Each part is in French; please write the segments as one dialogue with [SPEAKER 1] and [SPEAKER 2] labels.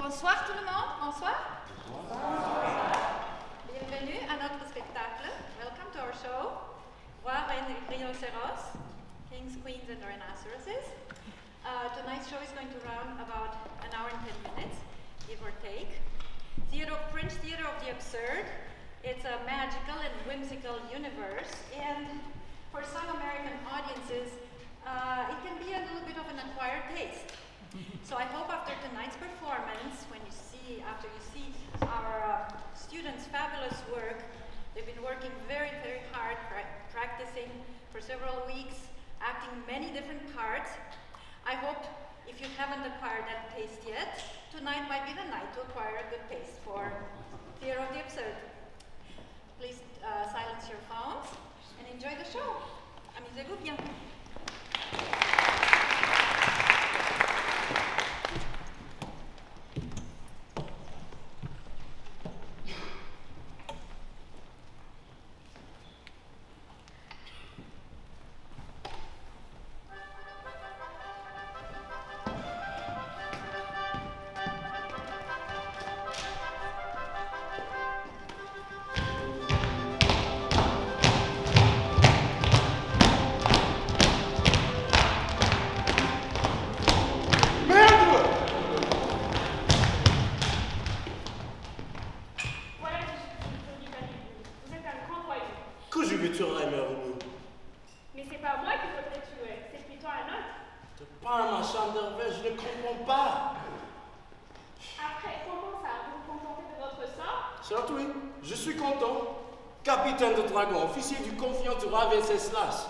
[SPEAKER 1] Bonsoir tout le monde, bonsoir. Bonsoir. Bienvenue à notre spectacle. Welcome to our show. Roi, Reine, Rhinocéros, Kings, Queens, and Rhinoceroses. Tonight's show is going to run about an hour and 10 minutes, give or take. French Theater of the Absurd. It's a magical and whimsical universe, and for some American audiences, it can be a little bit of an acquired taste. So I hope after tonight's performance, after you see our students' fabulous work, they've been working very, very hard, practicing for several weeks, acting many different parts. I hope if you haven't acquired that taste yet, tonight might be the night to acquire a good taste for Theater of the Absurd. Please silence your phones and enjoy the show. Amusez-vous bien.
[SPEAKER 2] Capitaine de dragon, officier du confiant du roi Venceslas.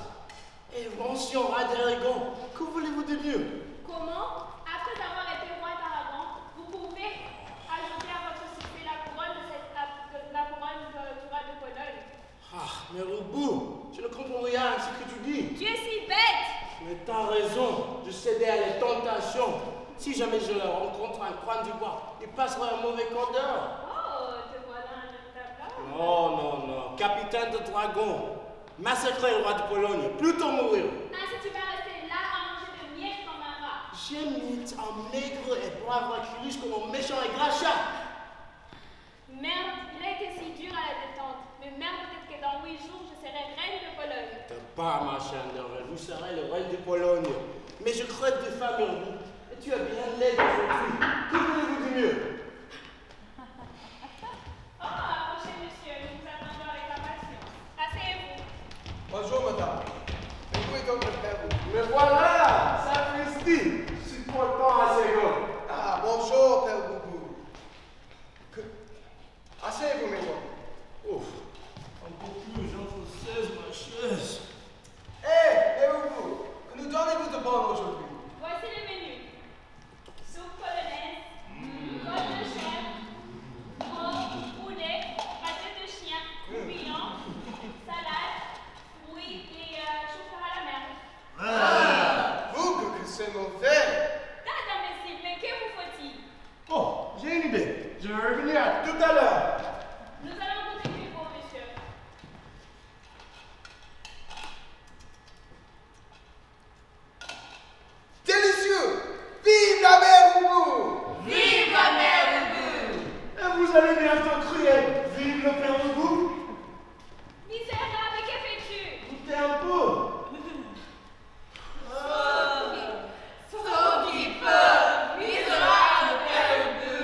[SPEAKER 2] Invention d'Aragon, que voulez-vous de mieux?
[SPEAKER 3] Comment, après avoir été roi d'Aragon, vous pouvez ajouter à votre succès la couronne du roi de Pologne?
[SPEAKER 2] Ah, mais au bout, je ne comprends rien à ce que tu dis.
[SPEAKER 3] Tu es si bête!
[SPEAKER 2] Mais t'as raison, je cédais à les tentations. Si jamais je le rencontre un coin du bois, il passera un mauvais quart d'heure. Non, non, non. Capitaine de dragon. Massacrer le roi de Pologne. Plutôt mourir.
[SPEAKER 3] Ainsi tu vas rester là à manger de miel comme un rat.
[SPEAKER 2] J'imite un maigre et brave Achilles comme un méchant et gras chat.
[SPEAKER 3] Merde, il a été si dur à la détente. Mais merde, peut-être que dans 8 jours, je serai reine de Pologne.
[SPEAKER 2] T'es pas ma chaîne, vous serez le roi de Pologne. Mais je crève de faim en vous. Et tu as bien l'aide aujourd'hui. Que voulez-vous de mieux?
[SPEAKER 4] Bonjour, madame. Et où est donc le père?
[SPEAKER 2] Me voilà, sapristi. Supportant à Ségon.
[SPEAKER 4] Ah, bonjour, père Boubou. Asseyez-vous, mesdames.
[SPEAKER 2] Ouf, un peu plus, j'en faut 16 ma chaise.
[SPEAKER 4] Hé, père Boubou, que nous donnez-vous de bon aujourd'hui?
[SPEAKER 3] Voici le menu. Soupe polonaise, côte de chèvre, veau, poulet, pâté de chien, bouillon, salade, fruits et chou-fleur à la mer.
[SPEAKER 4] Ah, Boubou, que c'est mauvais.
[SPEAKER 3] Date, imbécile, mais que vous faut-il?
[SPEAKER 2] Oh, j'ai une idée. Je vais revenir à tout à l'heure.
[SPEAKER 3] Nous allons goûter plus beau, monsieur.
[SPEAKER 4] Délicieux. Vive la mère Boubou.
[SPEAKER 1] Vive la mère Boubou!
[SPEAKER 2] Et vous allez bientôt crier vive le père Boubou.
[SPEAKER 3] Misérable, que fais-tu?
[SPEAKER 2] Goûtez un peu.
[SPEAKER 1] Sauf qui peut! Misérable père Boubou!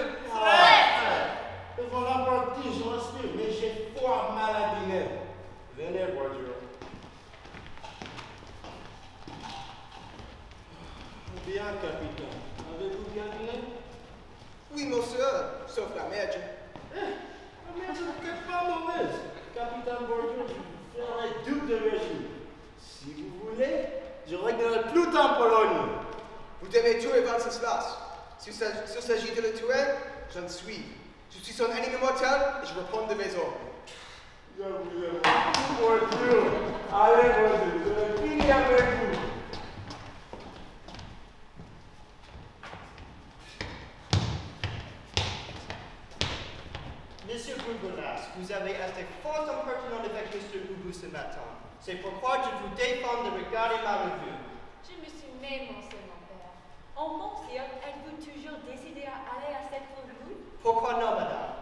[SPEAKER 2] Et voilà parti, je respire, mais j'ai fort mal à dîner. Venez, voiture. Bien, capitaine. Avez-vous bien dîné?
[SPEAKER 4] Oui, monsieur, sauf la mère.
[SPEAKER 2] La merde n'est pas mauvaise. Capitaine Bordeaux, je vous ferai duc de régime. Si vous voulez, je régnerai plus en Pologne.
[SPEAKER 4] Vous devez tuer Venceslas. S'il s'agit de le tuer, je le suis. Je suis son ennemi mortel et je reprends de mes ordres.
[SPEAKER 2] Je vous aime. Bordeaux, allez, Bordeaux, je vais finir avec vous.
[SPEAKER 5] Monsieur Bourgolas, vous avez été fort impertinent avec Mr. Boubou ce matin. C'est pourquoi je vous défends de regarder ma revue.
[SPEAKER 3] Je me suis même mon père. Enfant sire, êtes-vous toujours décidé à aller à cette revue?
[SPEAKER 5] Pourquoi non, madame?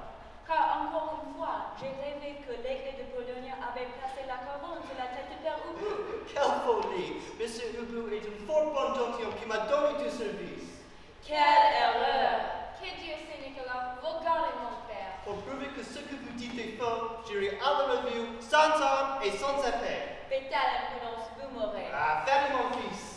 [SPEAKER 3] Car encore une fois, j'ai rêvé que l'aigle de Pologne avait placé la couronne sur la tête de Père Ubu.
[SPEAKER 5] Quelle folie! Monsieur Ubu est un fort bon gentilhomme qui m'a donné du service.
[SPEAKER 3] Quelle erreur! Que Dieu sait, Nicolas, regardez mon père.
[SPEAKER 5] Pour prouver que ce que vous dites est faux, j'irai à la revue sans armes et sans épée.
[SPEAKER 3] Fétale imprudence, vous mourrez.
[SPEAKER 5] Ah, fermez mon fils.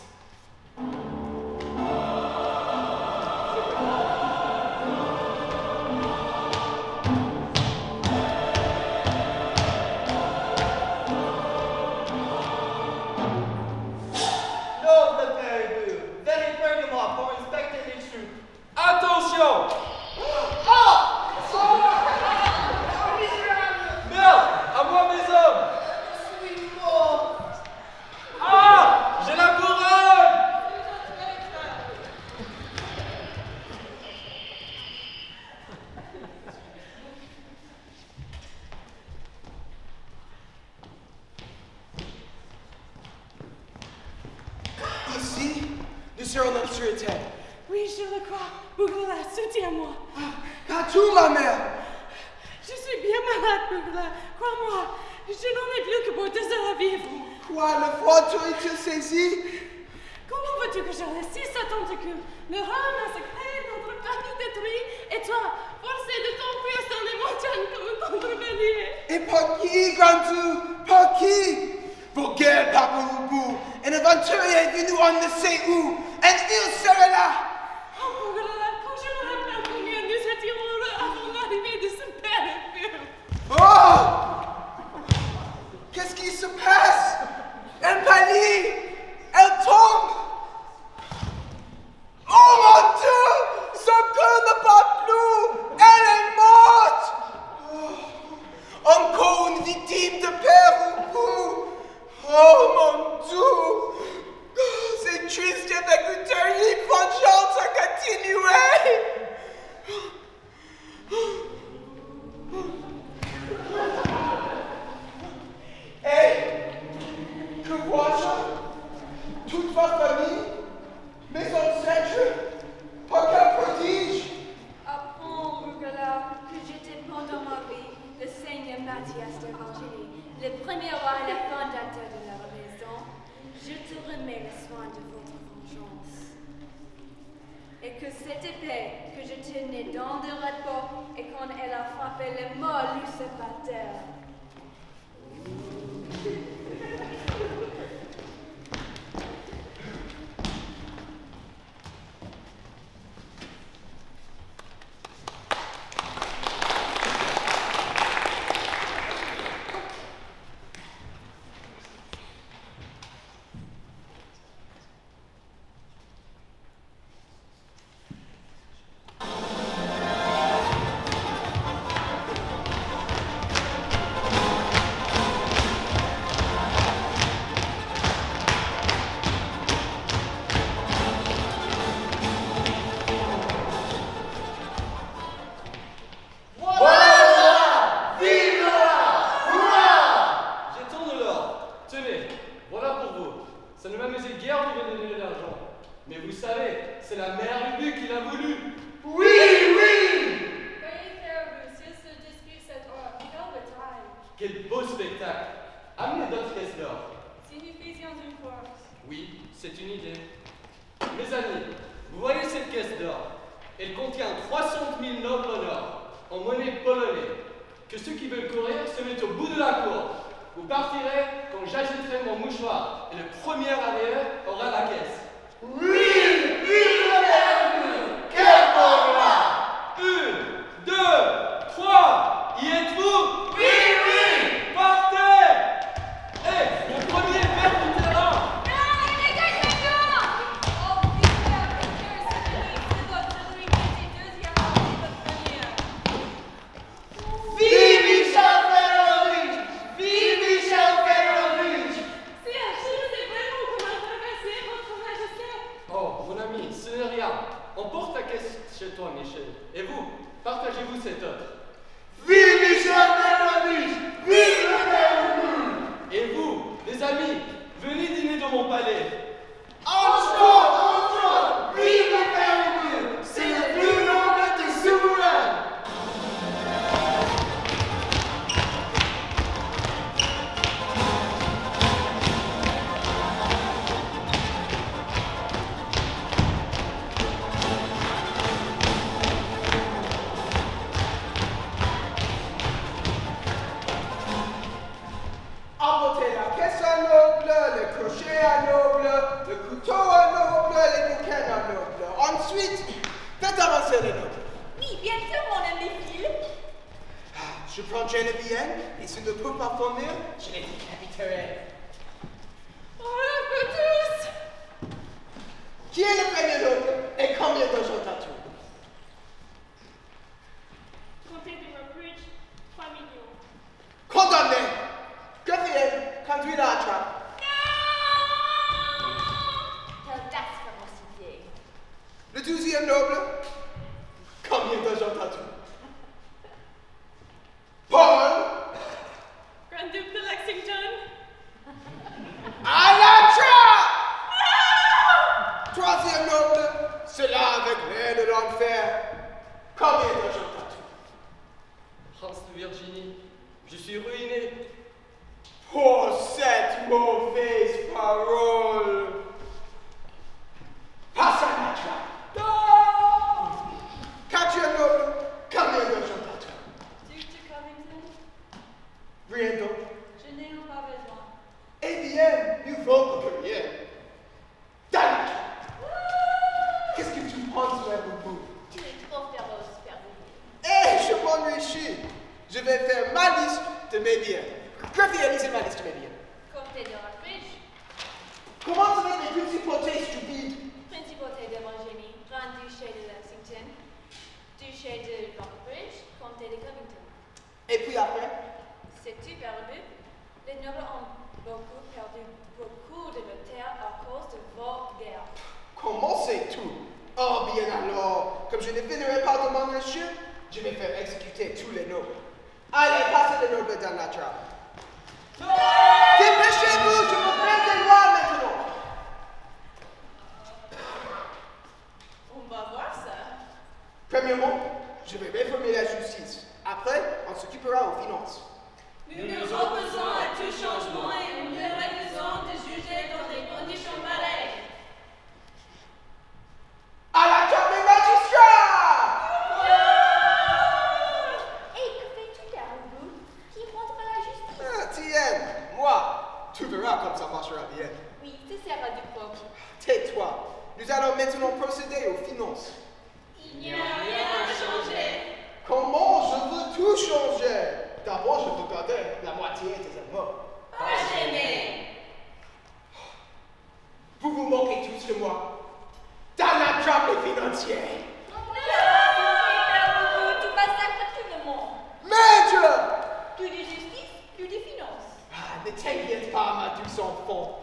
[SPEAKER 5] Noble Père Ubu, venez près de moi pour inspecter les troupes.
[SPEAKER 6] Attention! Merde! À moi mes hommes!
[SPEAKER 5] Je suis mort.
[SPEAKER 6] Ah! J'ai la couronne!
[SPEAKER 4] Ici, nous serons notre sûreté.
[SPEAKER 7] Oui, je le crois. Bougla, soutiens-moi.
[SPEAKER 4] Qu'as-tu, ma mère?
[SPEAKER 7] Je suis bien malade, Bougla. Crois-moi, je n'en ai plus que pour 2 heures à vivre.
[SPEAKER 4] Quoi, le froid te saisit?
[SPEAKER 7] Comment veux-tu que je résiste à ton cul? Le rat massacré, notre famille détruite, et toi, forcé de t'enfuir dans les montagnes comme un contrebandinier.
[SPEAKER 4] Et par qui, Gantu? Par qui? Pour quel Papa Ubu? Un aventurier est venu on ne sait où, et il serait là.
[SPEAKER 7] Oh, Bougla, quand je me rappelle combien nous étions heureux avant l'arrivée de ce père infirme.
[SPEAKER 4] Oh! Qu'est-ce qui se passe? Elle pâlit! Elle tombe! Oh mon Dieu! Son cœur ne bat plus! Elle est morte! Oh. Encore une victime de Père Ubu! Oh mon Dieu! Oh, c'est triste avec une terrible vengeance à continuer! Hey! Que vois-je? Toute ma famille? Mes ancêtres? Par quel prodige?
[SPEAKER 3] Apprends, Bougla, que j'étais pendant ma vie le Seigneur Mathias d'Evangélie, le premier roi et le fondateur de leur maison. Je te remets le soin de votre vengeance. Et que cette épée que je tenais dans le repos et quand elle a frappé le mort usurpateur.
[SPEAKER 6] Quel beau spectacle! Amenez d'autres pièces d'or.
[SPEAKER 3] Si nous faisions une course.
[SPEAKER 6] Oui, c'est une idée. Mes amis, vous voyez cette caisse d'or? Elle contient 300 000 nobles en or, en monnaie polonaise. Que ceux qui veulent courir se mettent au bout de la cour. Vous partirez quand j'agiterai mon mouchoir et le premier arrière aura la caisse.
[SPEAKER 4] Oui, vive le Père! Quel bon roi!
[SPEAKER 6] 1, 2, 3, y êtes-vous?
[SPEAKER 4] Oui, oui!
[SPEAKER 6] Partez! Hé, le premier perd du terrain!
[SPEAKER 4] Vive Michel Fedorovitch! Vive Michel Fedorovitch!
[SPEAKER 7] Sire, je ne sais vraiment comment traverser votre majesté.
[SPEAKER 6] Oh,
[SPEAKER 4] caisse à noble, le crochet à noble, le couteau à noble, les bouquins à noble. Ensuite, faites avancer les nobles.
[SPEAKER 3] Oui, bien sûr, mon ami Phil.
[SPEAKER 4] Je prends Geneviève, et s'ils ne peuvent pas fournir, je les décapiterai.
[SPEAKER 7] Oh, un peu tous.
[SPEAKER 4] Qui est le premier noble et combien d'argent t'as-tu?
[SPEAKER 3] Comptez de Rockbridge, 3 millions.
[SPEAKER 4] Condamné! Quatrième, conduis-la à trappe.
[SPEAKER 3] L'audace férocité.
[SPEAKER 4] Le 12e noble, combien d'argent t'as-tu? Paul,
[SPEAKER 7] Grand-Duc de Lexington.
[SPEAKER 4] à la trappe! Troisième noble, cela avec l'aide de l'enfer. Combien d'argent t'as-tu?
[SPEAKER 6] Prince de Virginie, je suis ruiné.
[SPEAKER 4] Oh, cette mauvaise parole! Passe à la trappe! Quatrième noble, combien d'argent t'as-tu?
[SPEAKER 3] Duc de Covington,
[SPEAKER 4] Rien d'autre.
[SPEAKER 3] je n'ai pas besoin.
[SPEAKER 4] Eh bien, nous vaut que rien. Daniel! Qu'est-ce que tu penses, ma boubou?
[SPEAKER 3] Tu es trop féroce, Père Bouvier.
[SPEAKER 4] Eh, je m'enrichis. Je vais faire ma liste de mes biens. Greffier, lisez ma liste de mes biens.
[SPEAKER 3] Comptez de Rockbridge,
[SPEAKER 4] Commence avec les principautés stupides.
[SPEAKER 3] Principauté de Montgénie, Grand-Duché de Lexington, Duché de Rockbridge, Comté de Covington.
[SPEAKER 4] Et puis après,
[SPEAKER 3] Sais-tu, Père Bouvier, les nobles ont perdu beaucoup de leur terre à cause de vos guerres.
[SPEAKER 4] comment c'est tout? Oh, bien alors, comme je ne finirai pas de m'enrichir, je vais faire exécuter tous les nobles. Allez, passez les nobles dans la trappe. Dépêchez-vous, je vous prête des lois maintenant.
[SPEAKER 7] On va voir ça.
[SPEAKER 4] Premièrement, je vais réformer la justice. Après, on s'occupera aux finances.
[SPEAKER 7] Nous nous opposons à tout changement et nous refusons de juger dans des conditions pareilles.
[SPEAKER 4] À la trappe des magistrats!
[SPEAKER 3] Et que fais-tu, Père Bouvier? Qui rendra la justice?
[SPEAKER 4] Ah, tiens, moi, tu verras comme ça marchera bien.
[SPEAKER 3] Oui, ce sera du propre.
[SPEAKER 4] Tais-toi, nous allons maintenant procéder aux finances.
[SPEAKER 7] Il n'y a rien à changer.
[SPEAKER 4] Comment je veux tout changer? D'abord, je veux garder la moitié des impôts.
[SPEAKER 7] Pas gêné.
[SPEAKER 4] Vous vous moquez tous de moi. Dans la trappe des financiers.
[SPEAKER 3] Père Bouvier, tu massacres tout le monde.
[SPEAKER 4] Maître!
[SPEAKER 3] Plus de justice, plus de finances.
[SPEAKER 4] Ah, ne t'inquiète pas, ma douce enfant.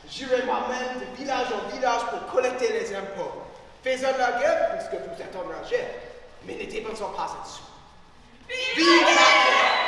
[SPEAKER 4] J'irai moi-même de village en village pour collecter les impôts. Faisons la guerre puisque vous êtes enragés, mais ne dépensons pas un sou. Vive la guerre!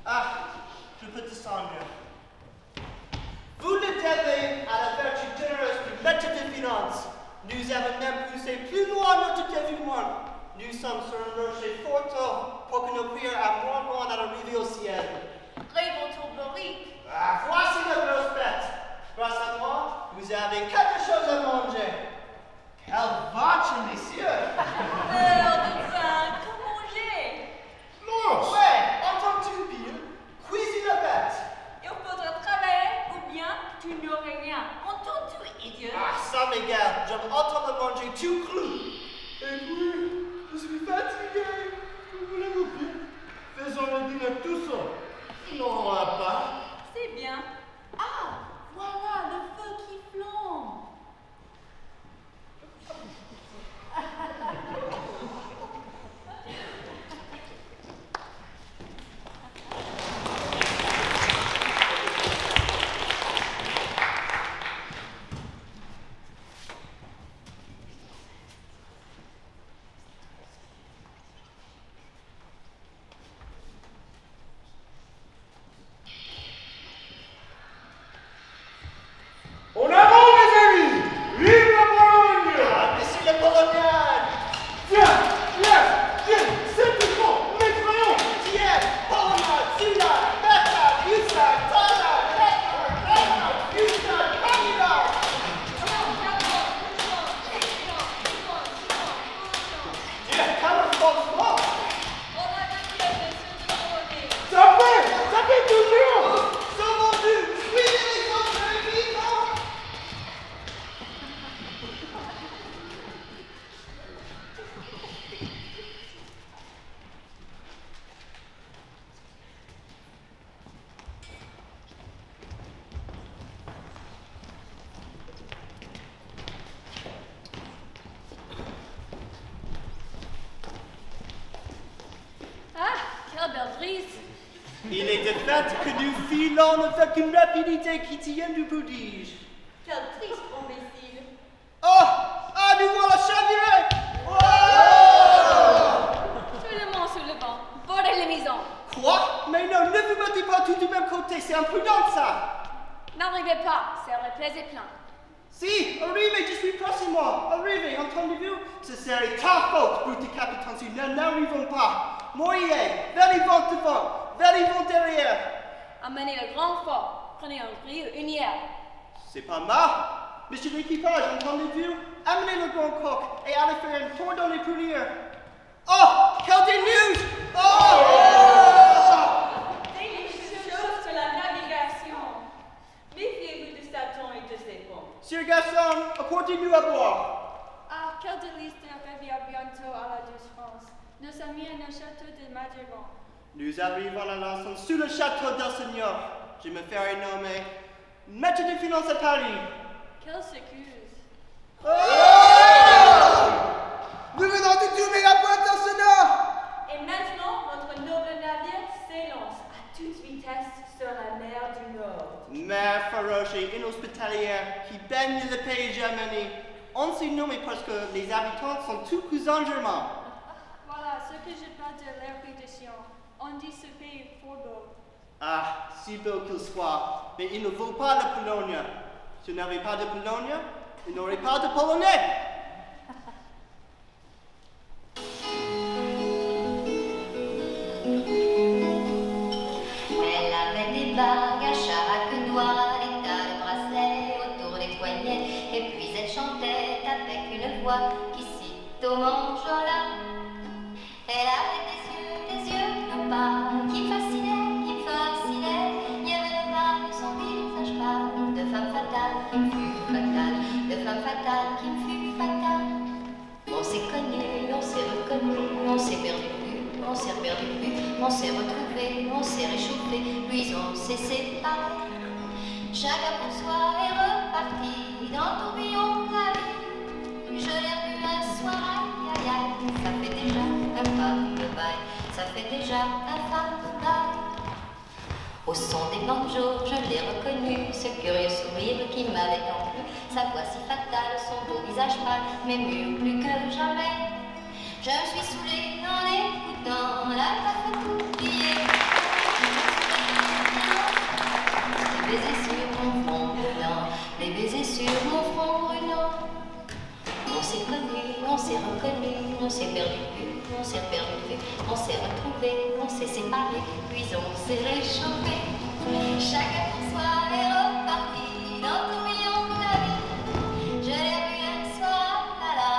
[SPEAKER 5] Ah, je peux descendre. Vous le devez à la vertu généreuse du maître des finances. Nous avons même poussé plus loin notre dévouement. Nous sommes sur un rocher fort haut pour que nos prières aient moins loin à l'arrivée au ciel.
[SPEAKER 3] Rêvons tomberie.
[SPEAKER 5] Ah, voici la grosse bête. Grâce à moi, vous avez quelque chose à manger. Quelle vache, messieurs!
[SPEAKER 3] Heure de faim, que manger?
[SPEAKER 2] Mange!
[SPEAKER 5] Ouais, entends-tu, Bill? Cuisine la bête.
[SPEAKER 3] Il faudra travailler ou bien tu n'aurais rien. Entends-tu, idiot?
[SPEAKER 5] Ah, ça m'égale. J'aime entendre manger tout cru.
[SPEAKER 2] Et puis, je suis fatigué. Voulez-vous bien? Faisons le dîner tout seul. Il n'en aura pas.
[SPEAKER 3] C'est bien. Ah, voilà le feu qui flambe.
[SPEAKER 2] En avant, mes amis! Vive la Pologne!
[SPEAKER 5] Ah, messieurs les Polonais!
[SPEAKER 2] Tiens, c'est tout bon, mes crayons!
[SPEAKER 5] Tiens, Polonais, Sula, Beta, Yusa, Tala, Beta, Yusa, Kamila! Tiens, calme-toi!
[SPEAKER 2] Ça fait toujours!
[SPEAKER 5] Sauvons-nous! Suivez les autres vivants!
[SPEAKER 3] Ah, quelle belle brise.
[SPEAKER 5] Il est de fait que nous filons avec une rapidité qui tient du prodige.
[SPEAKER 3] Quel triste imbécile.
[SPEAKER 5] Oh! Ah, nous voilà chavirés!
[SPEAKER 3] Tout le monde sur le banc. Bordel les maisons.
[SPEAKER 5] Quoi? Mais non, ne vous mettez pas tous du même côté, c'est imprudent ça!
[SPEAKER 3] N'arrivez pas, ça aurait plaisé plein.
[SPEAKER 5] Si, arrivez, je suis prochainement. Arrivez, entendez-vous? Ce serait ta faute, brute capitaine, si nous n'arrivons pas. Moyer, vers-y-vent devant, vers-y-vent derrière.
[SPEAKER 3] Amenez le grand fort. Prenez un riz ou une hier.
[SPEAKER 5] C'est pas mal. Monsieur l'équipage, entendez-vous? Amenez le grand coq et allez faire un tour dans les poulières. Oh, quelle déluge! Oh!
[SPEAKER 3] Délicieuse chose sur la navigation. Méfiez-vous de Satan et de ses ponts.
[SPEAKER 5] Sir Gaston, apportez-nous à boire.
[SPEAKER 8] Ah, quel délice de revenir bientôt à la douce France. Nos amis et nos châteaux de Madrigal.
[SPEAKER 5] Nous arrivons à la leçon sous le château del Seigneur. Je me ferai nommer maître des finances à Paris.
[SPEAKER 8] Quelle secuse.
[SPEAKER 4] Nous venons de tourner la pointe en sonore.
[SPEAKER 3] Et maintenant, notre noble navire s'élance à toute vitesse sur la mer du Nord.
[SPEAKER 5] Mer farouche et inhospitalière qui baigne le pays germanique. On s'est nommé parce que les habitants sont tous cousins germains.
[SPEAKER 8] Voilà ce que je parle de l'érudition. On dit ce pays fort beau.
[SPEAKER 5] Ah, si beau qu'il soit, mais il ne vaut pas la Pologne. Si vous n'avez pas de Pologne, vous n'aurez pas de Polonais.
[SPEAKER 9] Elle avait des bagues à chaque doigt, des tas de bracelets autour des poignets, et puis elle chantait avec une voix qui sitôt m'enjola. Elle avait des yeux non pas qui me fascinaient, il y avait le mal de son visage pâle, de femme fatale qui me fut fatale, de femme fatale qui me fut fatale. On s'est connus, on s'est reconnus, on s'est perdu plus, on s'est perdu plus, on s'est retrouvés, on s'est réchauffés, puis on s'est séparés. Chacun pour soi est reparti dans le tourbillon de la vie. Je l'ai revu un soir, aïe aïe aïe, ça fait déjà un pas de bail, ça fait déjà un pas de bail. Au son des banjos, je l'ai reconnu, ce curieux sourire qui m'avait tant plu, sa voix si fatale, son beau visage pâle, m'émut plus que jamais. Je me suis saoulée en écoutant la table coupillée. s'est réchauffé. Chacun pour soi est reparti dans tourbillon de la vie. Je l'ai vue un soir, là là,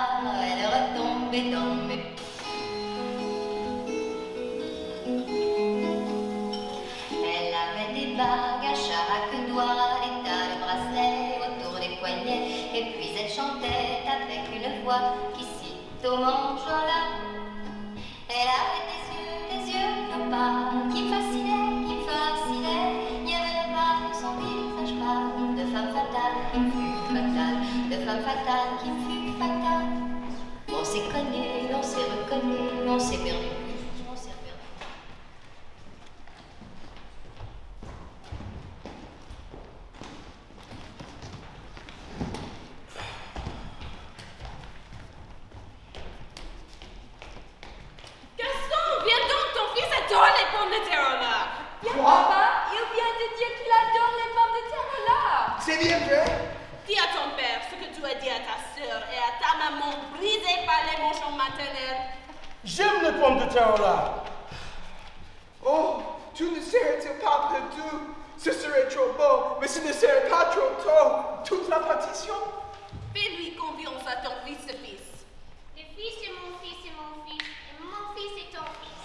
[SPEAKER 9] elle est retombée dans mes pieds. Elle avait des bagues à chaque doigt, des tas de bracelets autour des poignets, et puis elle chantait avec une voix qui sitôt m'enjola. Elle avait des yeux non pas qui me fascinaient, qui me fascinaient. Il y avait pas de son visage pâle, de femme fatale qui me fut fatale, de femme fatale qui me fut fatale. On s'est connu, on s'est reconnu, on s'est perdu, on s'est perdu.
[SPEAKER 7] Gaston, viens donc, ton fils adore les pommes de terre au lard.
[SPEAKER 8] Bien, papa, il vient de dire qu'il adore les pommes de terre au lard.
[SPEAKER 4] C'est bien vrai?
[SPEAKER 7] Dis à ton père ce que tu as dit à ta sœur et à ta maman brisée par l'émotion maternelle.
[SPEAKER 2] J'aime les pommes de terre au lard.
[SPEAKER 4] Oh, tu ne serais-tu pas perdu? Ce serait trop beau, mais ce ne serait pas trop tôt. Toute la partition?
[SPEAKER 7] Fais-lui confiance à ton fils-fils.
[SPEAKER 3] Le fils est mon fils et mon fils, et mon fils est ton fils.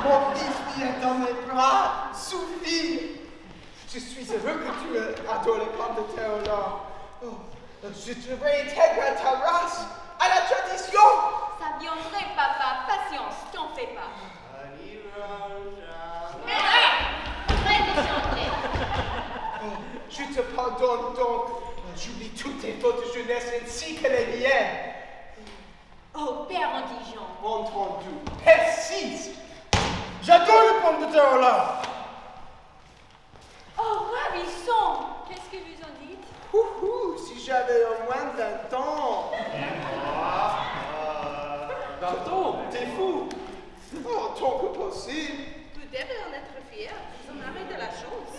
[SPEAKER 4] Mon fils vient dans mes bras, Sophie. Je suis heureux que tu adores les pommes de terre au lard. Oh, je te réintègre à ta race, à la tradition.
[SPEAKER 8] Ça viendrait, papa. Patience, t'en fais pas.
[SPEAKER 3] Arrête de chanter.
[SPEAKER 4] Oh, je te pardonne donc. J'oublie toutes tes fautes de jeunesse ainsi que les miennes.
[SPEAKER 8] Oh, père indigent.
[SPEAKER 4] Entendu. Persiste.
[SPEAKER 2] J'adore les pommes de terre au lard.
[SPEAKER 8] Oh, ravissant. Qu'est-ce que vous en dites?
[SPEAKER 4] Houhou, si j'avais au moins 20 ans.
[SPEAKER 6] Pardon, t'es fou.
[SPEAKER 4] Oh, tant que possible.
[SPEAKER 7] Vous devez en être fiers. Ils ont arrêté de la chance.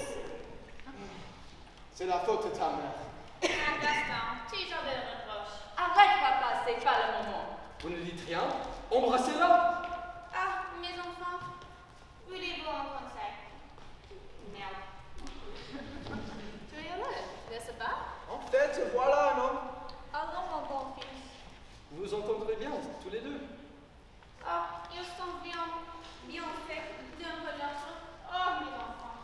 [SPEAKER 4] C'est la faute de ta mère.
[SPEAKER 3] Ah, Gaston, tu j'en le reproche.
[SPEAKER 8] Arrête, papa, c'est pas le moment.
[SPEAKER 6] Vous ne dites rien? Embrassez-la.
[SPEAKER 3] Ah, mes enfants, voulez-vous un conseil? Merde.
[SPEAKER 7] Tu es heureux, n'est-ce pas?
[SPEAKER 4] En fait, voilà un homme.
[SPEAKER 8] Allons, mon bon fils.
[SPEAKER 6] Vous vous entendrez bien, tous les deux.
[SPEAKER 3] Ah, ils sont bien faits d'un peu l'autre. Oh, mes enfants.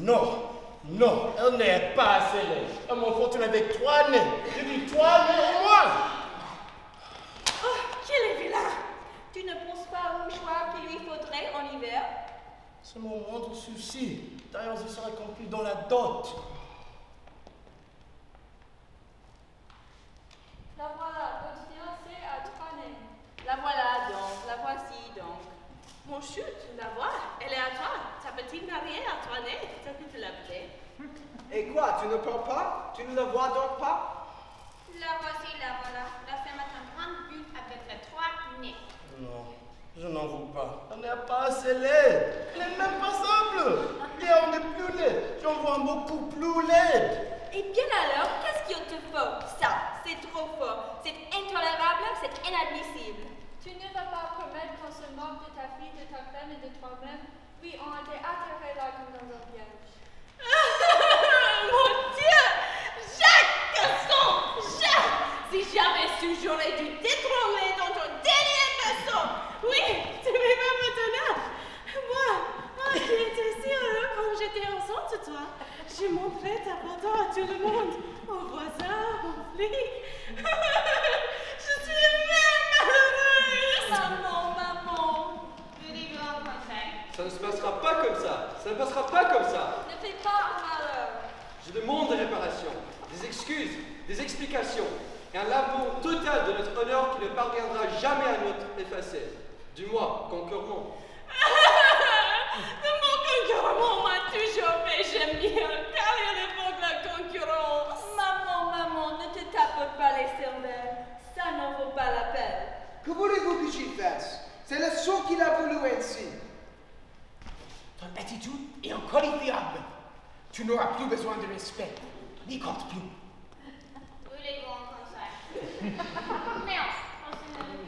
[SPEAKER 2] Non, non, elle n'est pas assez laide. Elle m'envoie avec 3 nez. Je dis 3 nez au moins.
[SPEAKER 8] Oh, qu'il est vilain. Tu ne penses pas au choix qu'il lui faudrait en hiver?
[SPEAKER 2] C'est mon moindre souci. D'ailleurs, je serai compris dans la dot.
[SPEAKER 8] La voilà, votre fiancée à 3 nez. La voilà donc, la voici donc.
[SPEAKER 7] Mon chut, la voix, elle est à toi. Ta petite mariée à toi nez, t'as pu te l'appeler.
[SPEAKER 4] Et quoi, tu ne parles pas? Tu ne la vois donc pas?
[SPEAKER 3] La voici, la voilà. La femme a un grand but avec les 3 nez.
[SPEAKER 2] Non, je n'en veux pas. Elle n'est pas assez laide. Elle n'est même pas simple. Bien, on est plus laide. J'en vois beaucoup plus laide.
[SPEAKER 8] Et bien alors, qu'est-ce qu'il te faut? Ça, c'est trop fort. C'est intolérable, c'est inadmissible. Tu ne vas pas promettre qu'on se moque de ta fille, de ta femme et de toi-même? Oui, on a été attirés là comme dans un piège.
[SPEAKER 7] Mon Dieu! Jacques Gaston! Jacques! Si j'avais su, j'aurais dû détrôner dans ton dernier vaisseau! Oui, tu m'es pas maintenant! Moi qui étais si heureux quand j'étais enceinte de toi, j'ai montré ta photo à tout le monde, aux voisins, aux flics. Je suis même malheureuse!
[SPEAKER 8] Maman, maman!
[SPEAKER 3] Voulez-vous un conseil?
[SPEAKER 6] Ça ne se passera pas comme ça. Ça ne passera pas comme ça.
[SPEAKER 8] Ne fais pas un malheur.
[SPEAKER 6] Je demande des réparations, des excuses, des explications et un lavement total de notre honneur qui ne parviendra jamais à notre effacer. Du moins, concurrent.
[SPEAKER 7] Mon concurrent m'a toujours fait gémir, car il évoque la concurrence.
[SPEAKER 8] Maman, maman, ne te tape pas les cervelles. Ça n'en vaut pas la peine.
[SPEAKER 4] Que voulez-vous que j'y fasse? C'est le son qu'il a voulu ainsi.
[SPEAKER 10] Ton attitude est inqualifiable. Tu n'auras plus besoin de respect. N'y compte plus.
[SPEAKER 3] Voulez-vous un conseil? Merde, on se met le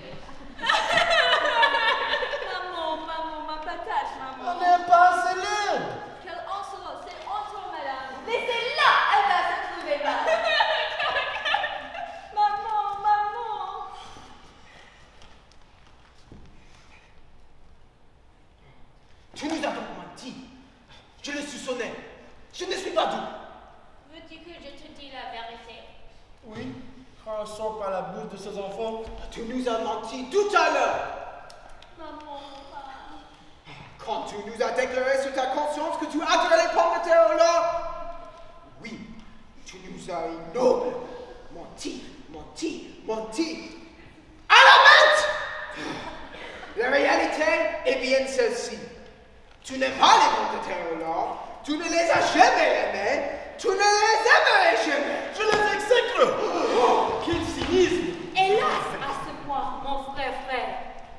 [SPEAKER 10] Je le soupçonnais. Je ne suis pas doux.
[SPEAKER 3] Veux-tu que je te dise la vérité?
[SPEAKER 2] Oui, quand on sort par la bouche de ses enfants.
[SPEAKER 10] Tu nous as menti tout à l'heure.
[SPEAKER 3] Maman,
[SPEAKER 10] Quand tu nous as déclaré sur ta conscience que tu adorais les pommes de terre au lard. Oui, tu nous as ignoré. Menti. À la mente! La réalité est bien celle-ci. Tu n'aimes pas les pommes de terre au lard. Tu ne les as jamais aimées. Tu ne les aimerais jamais.
[SPEAKER 2] Je les exècre.
[SPEAKER 6] Oh, quel cynisme!
[SPEAKER 8] Hélas, à ce point, mon frère,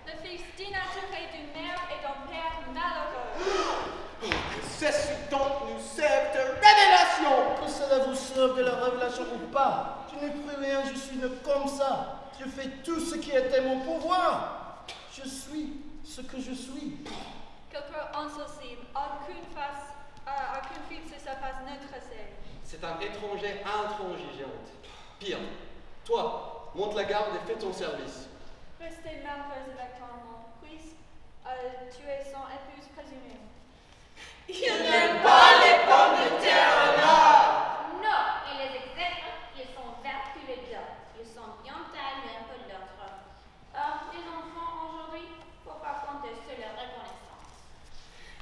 [SPEAKER 8] le fils dénaturé d'une mère et d'un père malheureux.
[SPEAKER 10] Que ceci donc nous serve de révélation.
[SPEAKER 2] Que cela vous serve de la révélation ou pas, je n'ai pris rien, je suis né comme ça. Je fais tout ce qui était mon pouvoir. Je suis ce que je suis.
[SPEAKER 8] Quelqu'un insensible, aucune fille sur sa face ne tressait.
[SPEAKER 6] C'est un étranger intransigeante. Pire, toi, monte la garde et fais ton service.
[SPEAKER 8] Restez malgré électoralement, puisque tu es son épouse présumée.
[SPEAKER 7] Il n'aime pas les pommes de terre là.
[SPEAKER 8] Non, il les exècre, ils sont vertueux d'eux. Ils sont bien taillés l'un que l'autre. Or, les enfants aujourd'hui, faut pas compter sur leur reconnaissance.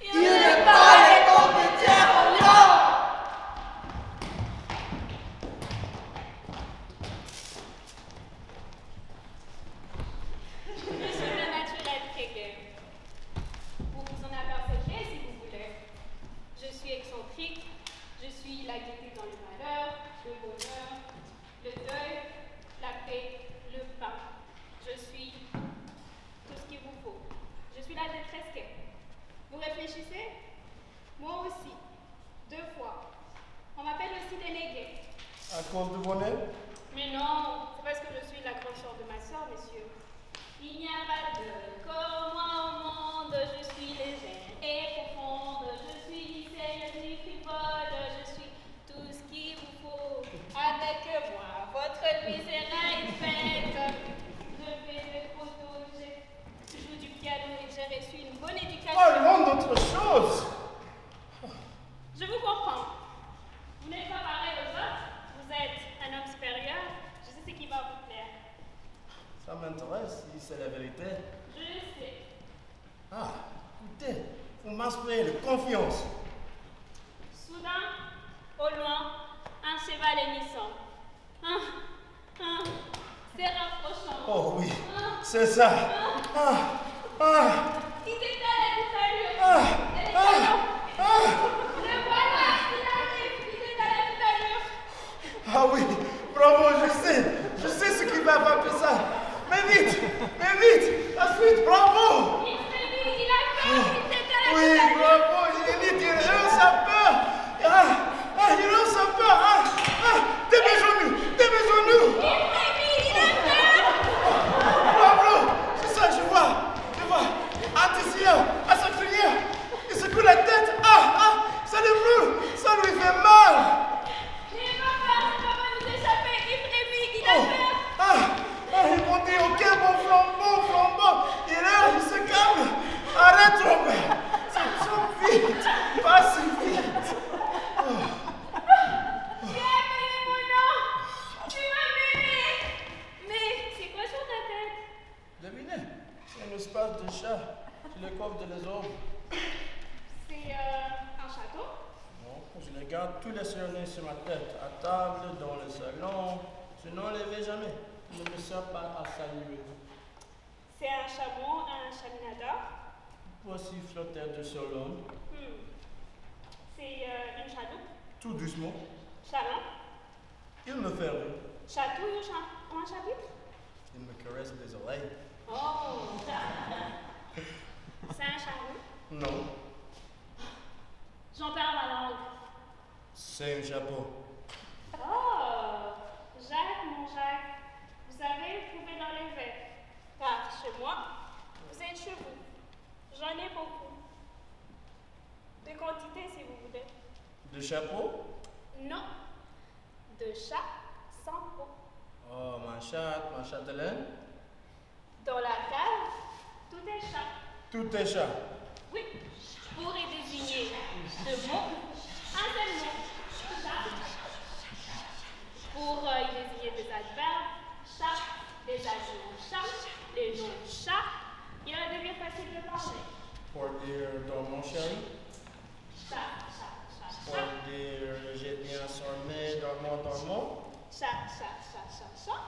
[SPEAKER 7] Il n'aime pas les pommes de terre là.
[SPEAKER 3] je suis le naturel Kéké. Vous vous en apercevez si vous voulez. Je suis excentrique, je suis la gaieté dans le malheur, le bonheur, le deuil, la paix, le pain. Je suis tout ce qu'il vous faut. Je suis la détresse Kéké. Vous réfléchissez? Moi aussi. 2 fois. On m'appelle aussi délégué.
[SPEAKER 2] À cause de vos nez?
[SPEAKER 3] Mais non, c'est parce que je suis la grand-sœur de ma sœur, messieurs. Il n'y a pas de comme moi au monde, je suis légère et profonde, je suis lycéenne, je suis frivole, je suis tout ce qu'il vous faut. Avec moi, votre vie sera une fête. Je fais des photos, je joue du piano et j'ai reçu une bonne éducation.
[SPEAKER 2] Parlons d'autre chose.
[SPEAKER 3] Je vous comprends. Vous n'êtes pas pareil aux autres. Vous êtes un homme supérieur. Je sais ce qui va vous plaire.
[SPEAKER 2] Ça m'intéresse si c'est la vérité.
[SPEAKER 3] Je le sais.
[SPEAKER 2] Ah, écoutez, vous m'inspirez de confiance.
[SPEAKER 3] Soudain, au loin, un cheval hennissant. C'est rapprochant.
[SPEAKER 2] Oh oui, c'est ça.
[SPEAKER 3] Il s'étale à toute allure. Le voilà, il arrive. Il s'étale à toute allure.
[SPEAKER 2] Ah oui, bravo, je sais ce qui va frapper ça. Mais vite, la suite, bravo.
[SPEAKER 3] Il frémit, il a peur, il s'étale à toute
[SPEAKER 2] Oui,
[SPEAKER 3] allure.
[SPEAKER 2] bravo, il est vite, il hausse sa peur. Il hausse sa peur. Dépêchons-nous.
[SPEAKER 3] Il frémit, il a peur.
[SPEAKER 2] Bravo, c'est ça, je vois. Anticien, à sa crinière, il secoue la tête. Ça lui fait mal.
[SPEAKER 3] N'ayez pas peur, ça va nous échapper. Il frémit, il a peur.
[SPEAKER 2] Ils m'ont dit, ok, bon flambeau. Il est là, il se calme. Arrête, Robert. C'est trop vite. Pas si vite.
[SPEAKER 3] Tu as aimé mon nom. Tu m'as aimé. Mais c'est quoi sur ta tête?
[SPEAKER 2] Devinez, c'est un espace de chat. Je les coiffe de les ordres.
[SPEAKER 3] C'est un château?
[SPEAKER 2] Non, je les garde tous les journées sur ma tête, à table, dans le salon. Je n'en les vais jamais. Je ne me sers pas à saluer.
[SPEAKER 3] C'est un chameau, un chaminador.
[SPEAKER 2] Voici flotteur de Solon.
[SPEAKER 3] C'est une chaloupe.
[SPEAKER 2] Tout doucement.
[SPEAKER 3] Chalon.
[SPEAKER 2] Il me fait rire.
[SPEAKER 3] Chatouille ou un chapitre?
[SPEAKER 2] Il me caresse les oreilles.
[SPEAKER 3] Oh! C'est un chameau?
[SPEAKER 2] Non,
[SPEAKER 3] J'en perds ma langue.
[SPEAKER 2] c'est un chapeau.
[SPEAKER 3] Oh! Jacques, mon Jacques. Vous savez, vous pouvez l'enlever. Car chez moi, vous êtes chez vous. J'en ai beaucoup. De quantité, si vous voulez.
[SPEAKER 2] De chapeau?
[SPEAKER 3] Non. De chat sans peau.
[SPEAKER 2] Oh, ma châtelaine.
[SPEAKER 3] Dans la cave, tout est chat.
[SPEAKER 2] Tout est chat.
[SPEAKER 3] Oui, je pourrais désigner Deux mots. Un seul mot. Chat. Pour y désigner des adverbes, chat, des adjectifs chat, les noms chat, il en devient facile de parler.
[SPEAKER 2] Pour dire dans mon chéri.
[SPEAKER 3] Chat, chat, chat,
[SPEAKER 2] Pour
[SPEAKER 3] chat.
[SPEAKER 2] dire j'ai bien sommeil dans mon.
[SPEAKER 3] Chat, chat, chat, chat, chat.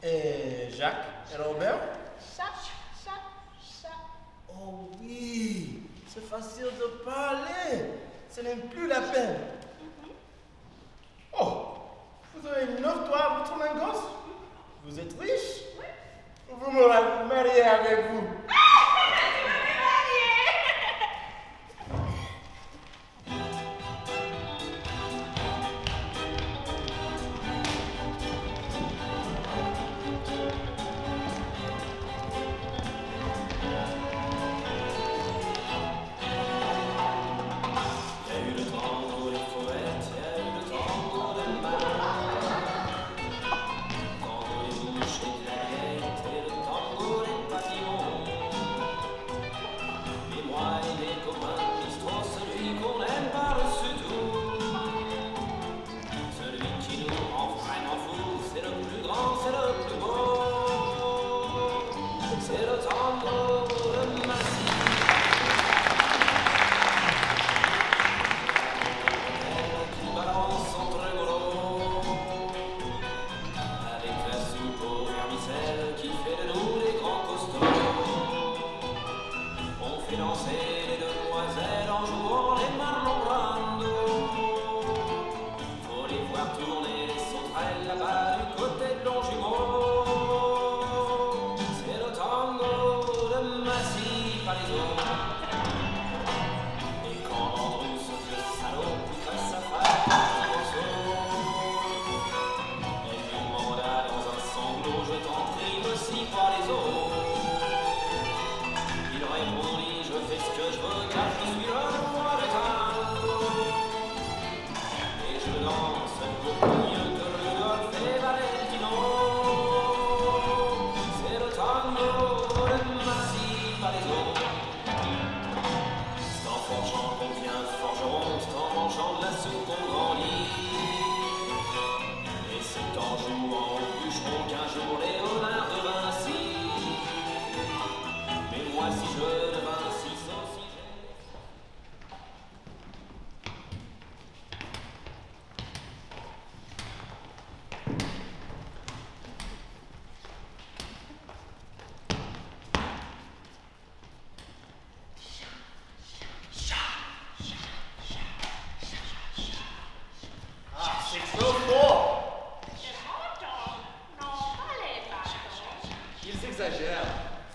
[SPEAKER 2] Et Jacques et Robert.
[SPEAKER 3] Chat, chat, chat.
[SPEAKER 2] Oh oui, c'est facile de parler. Ce n'est plus la peine. Oh, vous avez 9 doigts à votre main gauche? Vous êtes riche?
[SPEAKER 3] Oui.
[SPEAKER 2] Vous me mariez avec vous.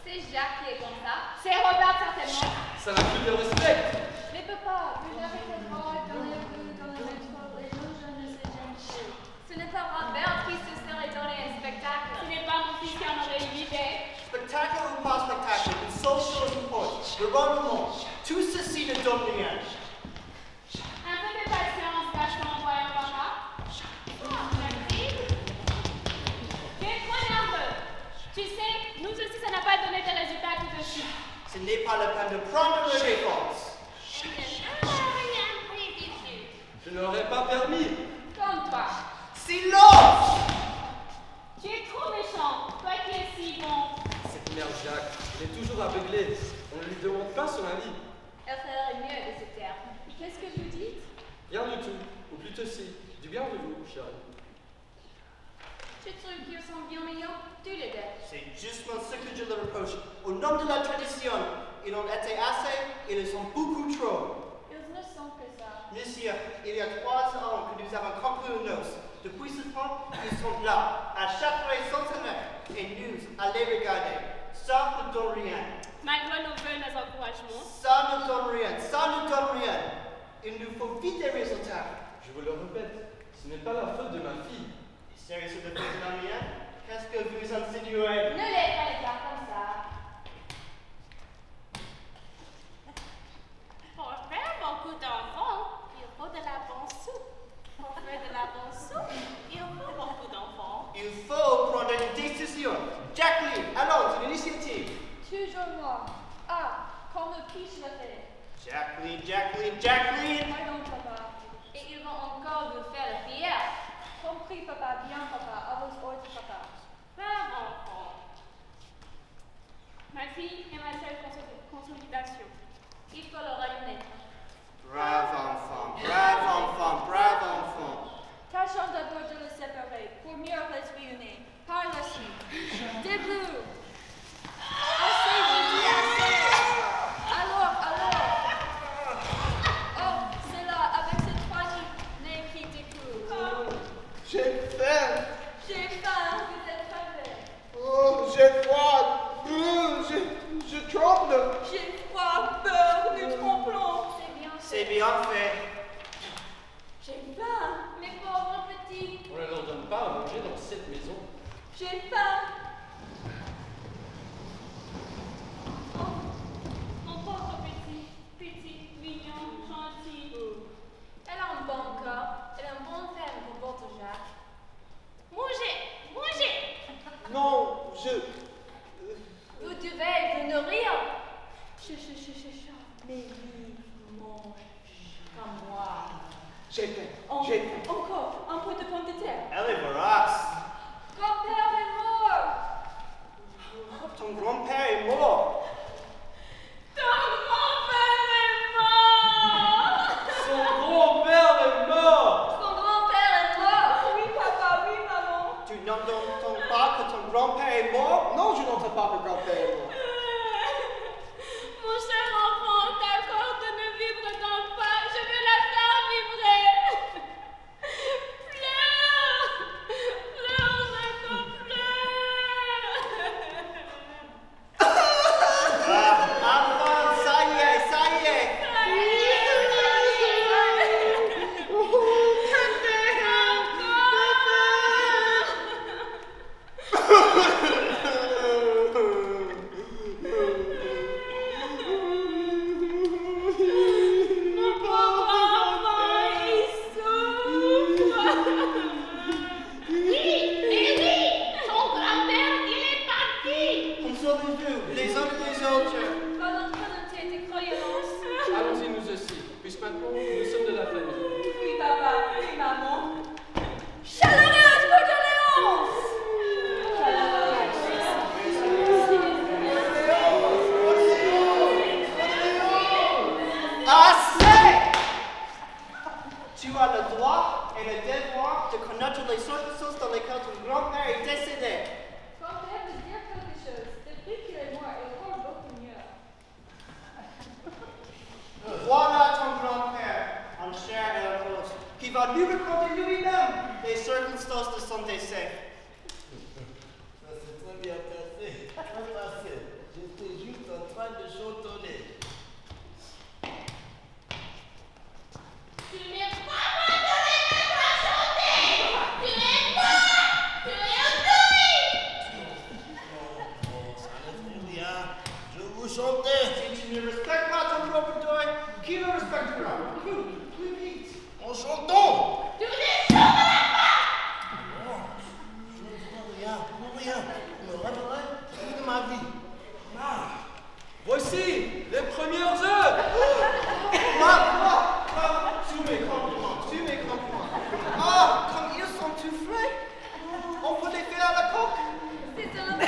[SPEAKER 8] C'est Jacques qui est comme ça. C'est Robert certainement.
[SPEAKER 6] Ça n'a plus de respect.
[SPEAKER 8] Mais papa, vous n'avez pas le droit dans les rues, dans le métro, et non, je ne sais jamais. Ce n'est pas Robert qui se serait donné un spectacle.
[SPEAKER 3] Ce n'est pas mon fils qui en aurait eu l'idée.
[SPEAKER 5] Spectacle ou pas spectacle, une seule chose importe. Le rendement. Tout ceci ne donne rien.
[SPEAKER 3] Un peu de patience, Gaston, voyons par là. Merci. Tu es trop nerveux. Tu sais, nous aussi, ça n'a pas donné des résultats tout de suite.
[SPEAKER 5] Ce n'est pas la peine de prendre les défenses.
[SPEAKER 6] Je n'aurais pas permis.
[SPEAKER 8] Comme toi.
[SPEAKER 5] Silence!
[SPEAKER 3] Tu es trop méchant, toi qui es si bon.
[SPEAKER 6] Cette merde, Jacques, il est toujours aveuglé. On ne lui demande pas son avis.
[SPEAKER 8] Elle ferait mieux de se taire. Qu'est-ce que vous dites?
[SPEAKER 6] Rien du tout. Ou plutôt si. Du bien de vous, chérie.
[SPEAKER 8] Tu trouves qu'ils sont bien meilleurs? Tu les dettes.
[SPEAKER 5] C'est justement ce que je leur reproche. Au nom de la tradition, ils ont été assez, ils sont beaucoup trop.
[SPEAKER 8] Ils ne sont que ça.
[SPEAKER 5] Monsieur, il y a 3 ans que nous avons conclu une noce. Depuis ce temps, ils sont là, à Châtelet Centenaire, et nous, à les regarder. Ça ne donne rien.
[SPEAKER 3] Malgré nos vœux, nos encouragements.
[SPEAKER 5] Ça ne donne rien, ça ne donne rien. Il nous faut vite des résultats.
[SPEAKER 6] Je vous le répète, ce n'est pas la faute de ma fille.
[SPEAKER 5] Sérieux de président rien? Qu'est-ce que vous insinuez?
[SPEAKER 8] Ne les prenez pas comme ça.
[SPEAKER 3] Pour faire beaucoup d'enfants, il faut de la bonne soupe. Pour faire de la bonne soupe, il faut beaucoup d'enfants.
[SPEAKER 5] Il faut prendre une décision. Jacqueline, allons, une initiative.
[SPEAKER 8] Toujours moi. Ah, comme puis-je le faire?
[SPEAKER 5] Jacqueline, Jacqueline, Jacqueline.
[SPEAKER 8] Pardon, compris, papa. Bien, papa. À vos ordres, papa.
[SPEAKER 3] Brave enfant. Ma fille est ma seule consolidation.
[SPEAKER 8] Il faut le rayonner.
[SPEAKER 5] Brave enfant, brave enfant, brave enfant.
[SPEAKER 8] Tâchons d'abord de les séparer pour mieux les réunir. Par la suite. Debout. Assez, je dis assez. Alors. Oh, c'est là, avec cette poignée qui découle.
[SPEAKER 10] J'ai faim.
[SPEAKER 8] J'ai faim, vous êtes crevé.
[SPEAKER 10] Oh, j'ai froid. Je tremble.
[SPEAKER 8] J'ai froid, peur, nous tremblons.
[SPEAKER 5] C'est bien fait.
[SPEAKER 8] J'ai faim, mes pauvres petits.
[SPEAKER 6] On ne leur donne pas à manger dans cette maison.
[SPEAKER 8] J'ai faim.
[SPEAKER 3] Oh, mon pauvre petit, mignon, gentil.
[SPEAKER 8] Elle a un bon corps, elle a un bon verre pour votre Jacques.
[SPEAKER 3] Mangez.
[SPEAKER 10] Non,
[SPEAKER 8] Vous devez vous nourrir. Mais lui mange comme moi.
[SPEAKER 10] j'ai faim.
[SPEAKER 8] Encore un peu de pommes de terre.
[SPEAKER 5] Elle est vorace.
[SPEAKER 8] Grand-père est mort.
[SPEAKER 5] Ton grand-père est mort.
[SPEAKER 6] Son grand-père est mort.
[SPEAKER 8] Son grand-père est mort.
[SPEAKER 3] Oui, papa, oui, maman.
[SPEAKER 5] Tu n'entends pas que ton grand-père est mort?
[SPEAKER 10] Non, je n'entends pas que grand-père est mort.
[SPEAKER 3] Mon cher enfant, d'accord de ne vivre donc pas. Je veux la faire vibrer. Pleure,
[SPEAKER 5] Enfant, ça y est.
[SPEAKER 3] Mon pauvre enfant, il souffre. Oui, son grand-père, il est parti.
[SPEAKER 5] Consolez-vous, les uns et les autres.
[SPEAKER 8] Pas notre volonté de croyance.
[SPEAKER 6] Allons-y nous aussi, puisque maintenant nous sommes de la famille.
[SPEAKER 3] Oui, papa, oui, maman.
[SPEAKER 8] Chaleureuse condoléances.
[SPEAKER 5] Assez! Tu as le droit et le devoir de connaître les circonstances dans lesquelles ton grand-père est décédé.
[SPEAKER 8] Grand-père veut dire quelque chose. Depuis qu'il est mort, il parle beaucoup mieux.
[SPEAKER 5] Voilà ton grand-père, en chair et en os, qui va nous raconter lui-même les circonstances de son décès.
[SPEAKER 2] Ça s'est très bien passé. Très facile. J'étais juste en train de chantonner.
[SPEAKER 3] Tu n'es pas moi de les mettre à chanter. Tu n'es pas. Tu es
[SPEAKER 2] Oh, ça ne fait rien. Je vous chantais.
[SPEAKER 5] Si tu ne respectes pas ton propre deuil, qui le respectera? Plus vite.
[SPEAKER 2] En chantant.
[SPEAKER 3] Tu ne chanteras pas.
[SPEAKER 2] Non, je ne ferai rien. Pour rien. Je me rappellerai toute ma vie.
[SPEAKER 6] Voici les premières œufs.
[SPEAKER 5] Tous mes compliments. Ah, comme ils sont tout frais. On peut les faire à la coque.
[SPEAKER 8] C'est de la de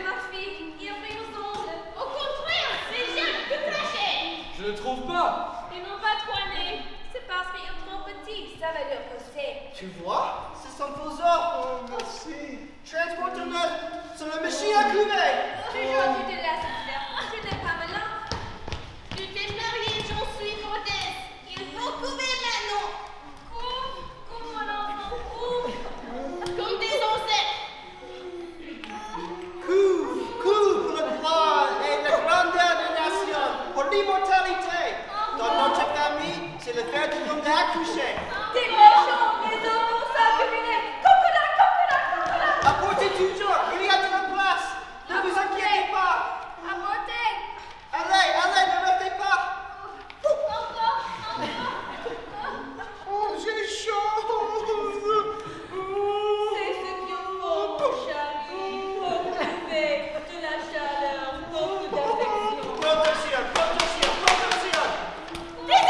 [SPEAKER 8] ma fille. Ils ressemblent.
[SPEAKER 3] Au contraire, c'est Jacques tout caché.
[SPEAKER 6] Je ne trouve pas.
[SPEAKER 3] Ils n'ont pas trois nez.
[SPEAKER 8] C'est parce qu'ils sont trop petits. Ça va leur coûter.
[SPEAKER 5] Tu vois, ce sont vos offres. Oh, merci. Transporte-le sur la machine à couver.
[SPEAKER 8] Toujours tu te laisses faire. Tu n'es pas malin.
[SPEAKER 3] Tu t'es marié, j'en suis grotesque. Il faut couver maintenant. Couve, mon enfant, couve. Comme des ancêtres.
[SPEAKER 5] Couvre pour le gloire et la grandeur des nations, pour l'immortalité. Dans notre famille, c'est le père du monde accouché.
[SPEAKER 8] Des méchants, les enfants s'accumulent. Cocola.
[SPEAKER 5] Apportez toujours, il y a de la place. Ne vous inquiétez pas.
[SPEAKER 8] Apportez.
[SPEAKER 5] Allez, ne restez pas.
[SPEAKER 10] Oh, j'ai chaud.
[SPEAKER 8] C'est ce qu'il faut, mon chéri, pour trouver de la chaleur, beaucoup d'affection.
[SPEAKER 5] Protection.
[SPEAKER 3] Des ailes.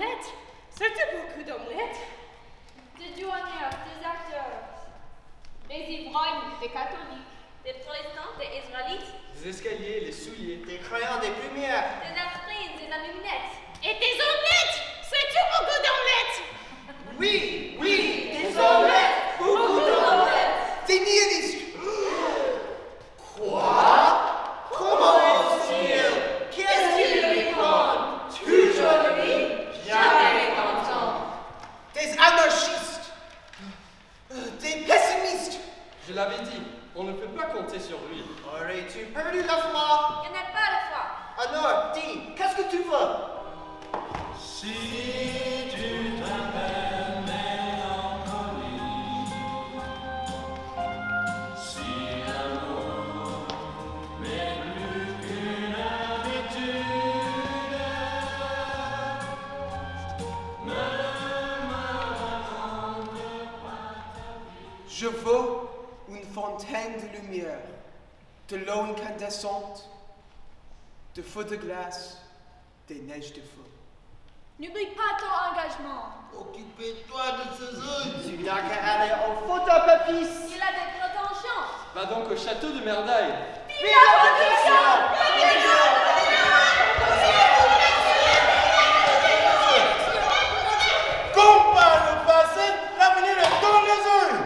[SPEAKER 7] omelettes. C'était beaucoup d'omelettes.
[SPEAKER 8] Des douaniers, des acteurs, des ivrognes, des catholiques, des protestants, des israélites,
[SPEAKER 6] Des escaliers, les souliers.
[SPEAKER 5] Des crayons, des lumières.
[SPEAKER 8] des aspirines, des allumettes.
[SPEAKER 7] Et des omelettes. C'était beaucoup d'omelettes.
[SPEAKER 10] Oui,
[SPEAKER 5] Oui, des omelettes. Beaucoup d'omelettes.
[SPEAKER 10] des nihilistes.
[SPEAKER 5] Quoi? Comment est-il? Qu'est-ce qu'il lui prend? Toujours lui, jamais content.
[SPEAKER 10] Des anarchistes. Des pessimistes.
[SPEAKER 6] Je l'avais dit, on ne peut pas compter sur lui.
[SPEAKER 5] Aurais-tu perdu la foi?
[SPEAKER 8] Il n'y en a pas de foi.
[SPEAKER 5] Alors, dis, qu'est-ce que tu veux?
[SPEAKER 2] Si tu t'appelles mélancolie, si l'amour n'est plus qu'une habitude, ne me raconte pas ta vie.
[SPEAKER 10] Je veux une fontaine de lumière, de l'eau incandescente, de feux de glace, des neiges de feu.
[SPEAKER 8] N'oublie pas ton engagement.
[SPEAKER 2] Occupez-toi de ces œufs.
[SPEAKER 5] Tu n'as qu'à aller au photocopie.
[SPEAKER 8] Il a des prétentions.
[SPEAKER 6] Va donc au château de Merdaille.
[SPEAKER 5] Vive la révolution!
[SPEAKER 2] Combat le passé, l'avenir est dans les œufs.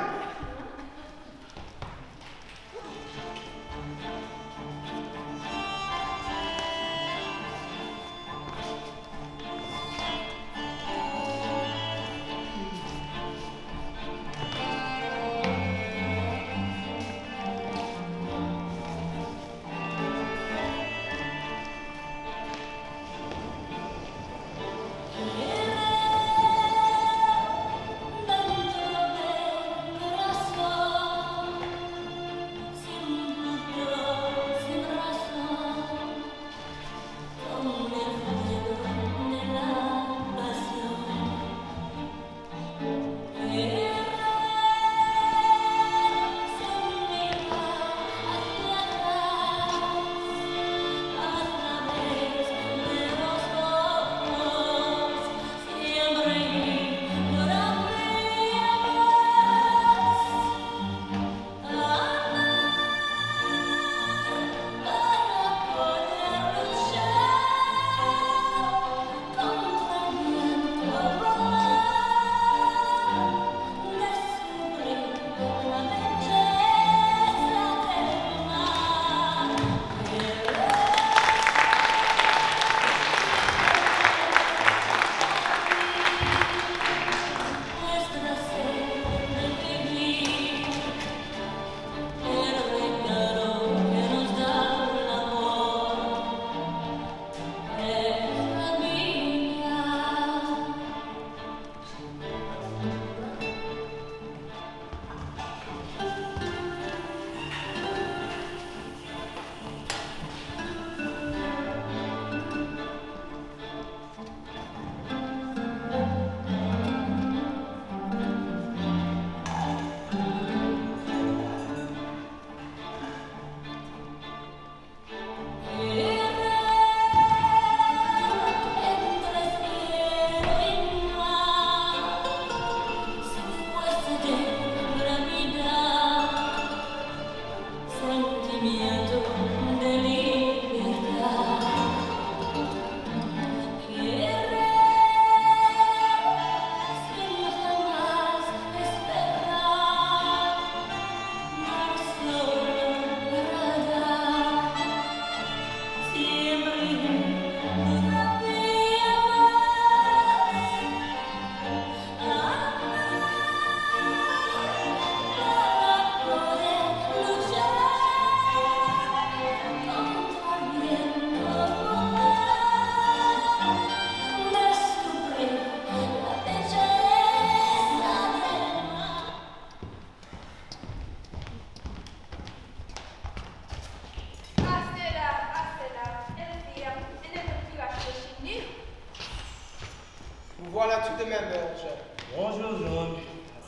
[SPEAKER 10] Voilà tout de même, chef.
[SPEAKER 2] Bonjour, John.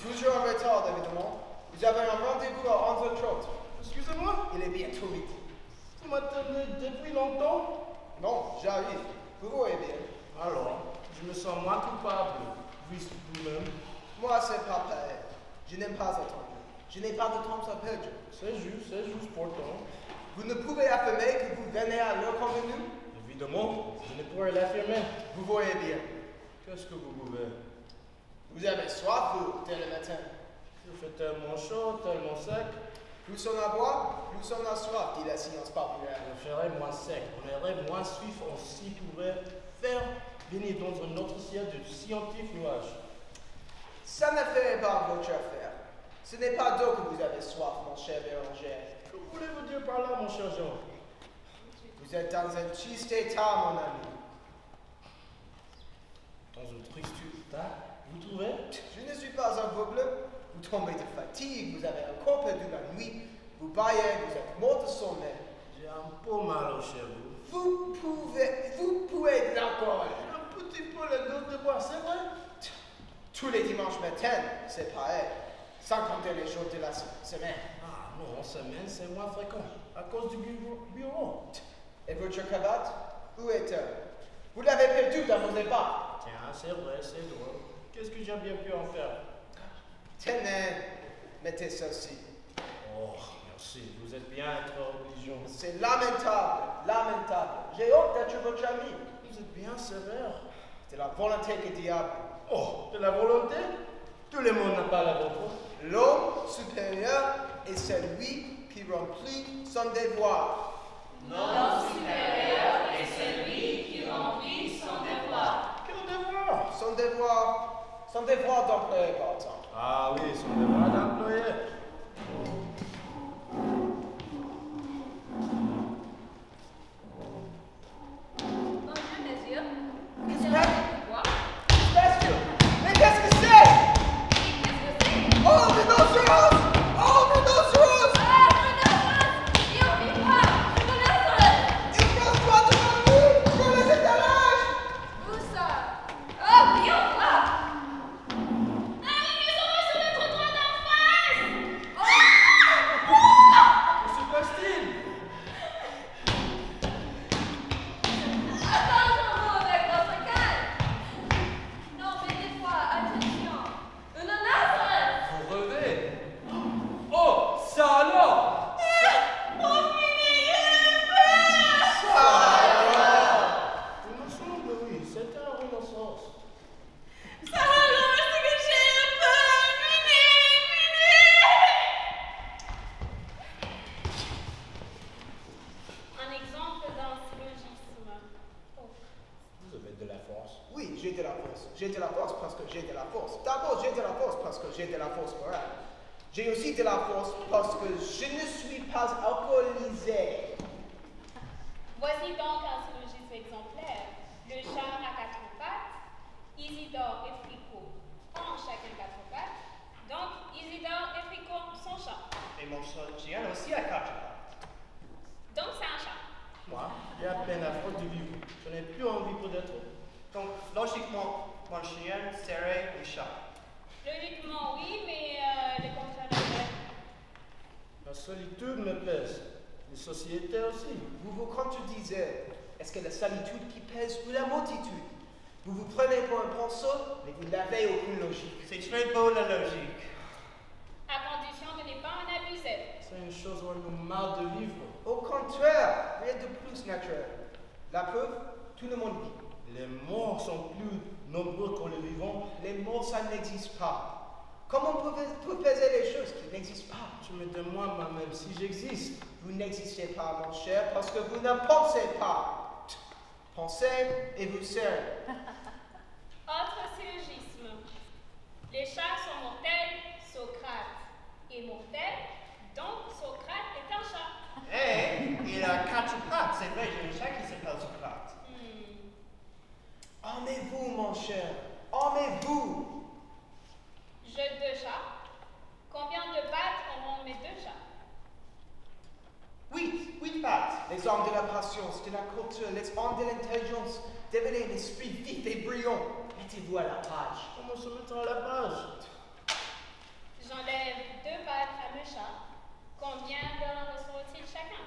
[SPEAKER 10] Toujours en retard, évidemment. Vous avez un rendez-vous à 11h30.
[SPEAKER 2] Excusez-moi,
[SPEAKER 10] Il est bientôt midi.
[SPEAKER 2] vous m'attendez depuis longtemps?
[SPEAKER 10] Non, j'arrive. Vous voyez bien.
[SPEAKER 2] Alors, Je me sens moins coupable, vous-même.
[SPEAKER 10] Moi, c'est pas pareil. Je n'aime pas attendre. Je n'ai pas de temps à perdre.
[SPEAKER 2] C'est juste pourtant.
[SPEAKER 10] Vous ne pouvez affirmer que vous venez à l'heure convenue?
[SPEAKER 2] Évidemment, je ne pourrais l'affirmer.
[SPEAKER 10] Vous voyez bien.
[SPEAKER 2] Qu'est-ce que vous pouvez?
[SPEAKER 10] Vous avez soif, vous, dès le matin.
[SPEAKER 2] Il fait tellement chaud, tellement sec.
[SPEAKER 10] Plus on a boire, plus on a soif, dit la science populaire.
[SPEAKER 2] On ferait moins sec, on aurait moins suif, on s'y pourrait faire venir dans un autre ciel de scientifiques nuages.
[SPEAKER 10] Ça ne fait pas votre affaire. Ce n'est pas d'eau que vous avez soif, mon cher Béranger.
[SPEAKER 2] Que voulez-vous dire par là, mon cher Jean?
[SPEAKER 10] Vous êtes dans un triste état, mon ami.
[SPEAKER 2] Dans un triste état, vous trouvez?
[SPEAKER 10] Je ne suis pas aveugle. Vous tombez de fatigue, vous avez encore perdu la nuit, vous baillez, vous êtes mort de sommeil.
[SPEAKER 2] J'ai un peu mal au cerveau.
[SPEAKER 10] Vous pouvez de l'alcool.
[SPEAKER 2] Un petit peu la goutte de bois, c'est vrai?
[SPEAKER 10] Tous les dimanches matins, c'est pareil. Sans compter les jours de la semaine.
[SPEAKER 2] Ah non, en semaine, c'est moins fréquent. À cause du bureau.
[SPEAKER 10] Et votre cravate, où est-elle? Vous l'avez perdue dans vos ébats.
[SPEAKER 2] Tiens, c'est vrai, c'est drôle. Qu'est-ce que j'ai bien pu en faire?
[SPEAKER 10] Tenez, mettez ceci.
[SPEAKER 2] Oh, merci, vous êtes bien trop religieux.
[SPEAKER 10] C'est lamentable, lamentable. J'ai honte d'être votre ami.
[SPEAKER 2] Vous êtes bien sévère.
[SPEAKER 10] C'est la volonté que diable.
[SPEAKER 2] Oh, de la volonté? Tout le monde n'a pas la vôtre.
[SPEAKER 10] L'homme supérieur est celui qui remplit son devoir.
[SPEAKER 7] L'homme supérieur est celui qui remplit son devoir.
[SPEAKER 2] Quel devoir?
[SPEAKER 10] Son devoir d'employé, par exemple.
[SPEAKER 2] Ah oui, son devoir d'employé.
[SPEAKER 8] Bonjour, monsieur.
[SPEAKER 10] Qu'est-ce
[SPEAKER 8] Vous
[SPEAKER 10] que
[SPEAKER 8] avez
[SPEAKER 10] c'est?
[SPEAKER 8] du pouvoir?
[SPEAKER 10] Monsieur, mais qu'est-ce que c'est?
[SPEAKER 8] Qu'est-ce que c'est?
[SPEAKER 10] Oh, rhinocéros! Oh, rhinocéros!
[SPEAKER 8] Ah, rhinocéros! Il en vit pas! Rhinocéros!
[SPEAKER 10] Il casse toi de la rue sur les étalages!
[SPEAKER 8] Où ça? Oh, viens là! Ah, le rhinocéros sur le trottoir d'en face!
[SPEAKER 2] Que se passe-t-il?
[SPEAKER 8] Attention, avec votre calme! Non, mais des fois, attention! Un rhinocéros!
[SPEAKER 6] Vous rêvez? Oh, ça alors?
[SPEAKER 2] Il me semble, oui, c'était un rhinocéros.
[SPEAKER 7] Ça alors, c'est que j'ai un peu
[SPEAKER 3] Un exemple d'un syllogisme.
[SPEAKER 2] Vous avez de la force.
[SPEAKER 10] Oui, j'ai de la force. J'ai de la force parce que j'ai de la force. D'abord, j'ai de la force parce que j'ai de la force morale. J'ai aussi de la force parce que je ne suis pas alcoolisé.
[SPEAKER 3] Voici donc un syllogisme exemplaire. Le chat a quatre pattes. Isidore et Fricot ont chacun quatre pattes. Donc, Isidore et Fricot sont chats.
[SPEAKER 5] Et mon chien aussi a quatre pattes.
[SPEAKER 3] Donc, c'est un chat.
[SPEAKER 2] Moi, j'ai à peine la force de vivre. Je n'ai plus envie peut-être.
[SPEAKER 5] Donc, logiquement, mon chien serait un chat.
[SPEAKER 3] Logiquement, oui, mais le contraire est vrai.
[SPEAKER 2] La solitude me pèse. Les sociétés aussi.
[SPEAKER 10] Vous vous contredisez. Est-ce que la solitude qui pèse ou la multitude? Vous vous prenez pour un pinceau, mais vous n'avez aucune logique.
[SPEAKER 5] C'est très beau la logique.
[SPEAKER 3] À condition de ne pas en abuser.
[SPEAKER 2] C'est une chose où on a marre de vivre.
[SPEAKER 10] Au contraire, rien de plus naturel. La preuve, tout le monde vit.
[SPEAKER 2] Les morts sont plus nombreux que les vivants.
[SPEAKER 10] Les morts, ça n'existe pas. Comment peut peser les choses qui n'existent pas?
[SPEAKER 2] Je me demande moi-même si j'existe.
[SPEAKER 10] Vous n'existez pas, mon cher, parce que vous ne pensez pas. Pensez et vous serez.
[SPEAKER 3] Autre syllogisme. Les chats sont mortels, Socrate est mortel, donc Socrate est un chat.
[SPEAKER 5] Et il a quatre pattes. C'est vrai, j'ai un chat qui s'appelle Socrate.
[SPEAKER 10] Armez-vous, mon cher. Armez-vous.
[SPEAKER 3] Jeu de chats. Combien de pattes auront mes deux chats?
[SPEAKER 5] 8 pattes.
[SPEAKER 10] Les armes de la patience, de la culture, les armes de l'intelligence, devenez un esprit vif et brillant. Mettez-vous à la page.
[SPEAKER 2] Comment se mettre à la page?
[SPEAKER 3] J'enlève 2 pattes à mes chats. Combien leur reçoit-il chacun?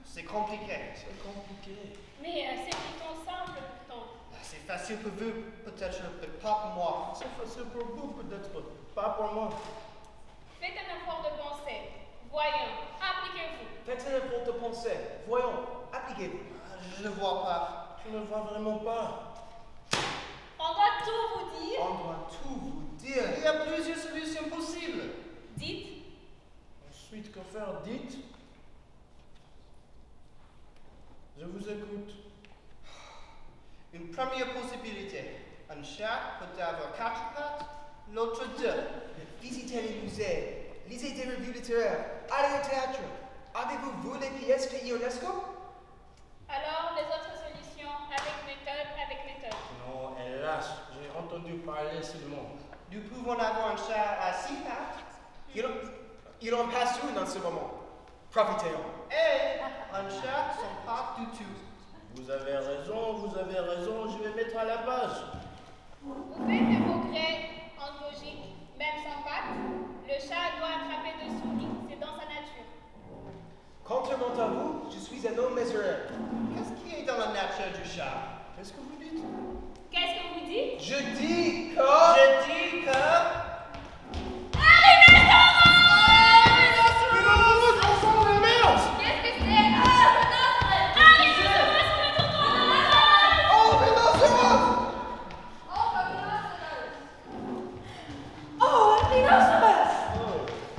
[SPEAKER 5] C'est compliqué.
[SPEAKER 2] C'est compliqué.
[SPEAKER 3] Mais c'est plutôt simple pourtant.
[SPEAKER 5] C'est facile. facile pour vous, peut-être, mais pas pour moi.
[SPEAKER 2] C'est facile pour vous, peut-être, pas pour moi.
[SPEAKER 3] Faites un effort de pensée. Voyons, appliquez-vous.
[SPEAKER 10] Faites un effort de pensée. Voyons, appliquez-vous.
[SPEAKER 5] Je ne vois pas.
[SPEAKER 2] Je ne vois vraiment pas.
[SPEAKER 3] On doit tout vous dire.
[SPEAKER 10] On doit tout vous dire.
[SPEAKER 5] Il y a plusieurs solutions possibles.
[SPEAKER 3] Dites.
[SPEAKER 2] Ensuite, que faire? Dites. Je vous écoute.
[SPEAKER 5] Une première possibilité. Un chat peut avoir 4 pattes, l'autre 2.
[SPEAKER 10] Visitez les musées, lisez des revues littéraires, allez au théâtre. Avez-vous vu les pièces de Ionesco?
[SPEAKER 3] Alors, les autres solutions avec méthode.
[SPEAKER 2] Non, hélas, j'ai entendu parler seulement.
[SPEAKER 5] Nous pouvons avoir un chat à 6 pattes.
[SPEAKER 10] Il en passe une en ce moment. Profitez-en.
[SPEAKER 5] Et un chat sans pattes du tout.
[SPEAKER 2] Vous avez raison, je vais mettre à la base.
[SPEAKER 3] Vous faites des progrès en logique, même sans pattes. Le chat doit attraper des souris, c'est dans sa nature.
[SPEAKER 10] Contrairement à vous, je suis un homme mesuré.
[SPEAKER 5] Qu'est-ce qui est dans la nature du chat? Qu'est-ce que vous dites?
[SPEAKER 3] Qu'est-ce que vous dites?
[SPEAKER 10] Je dis que...
[SPEAKER 8] Qu'est-ce que c'est?
[SPEAKER 7] Oh, un rhinocéros!
[SPEAKER 2] Oh,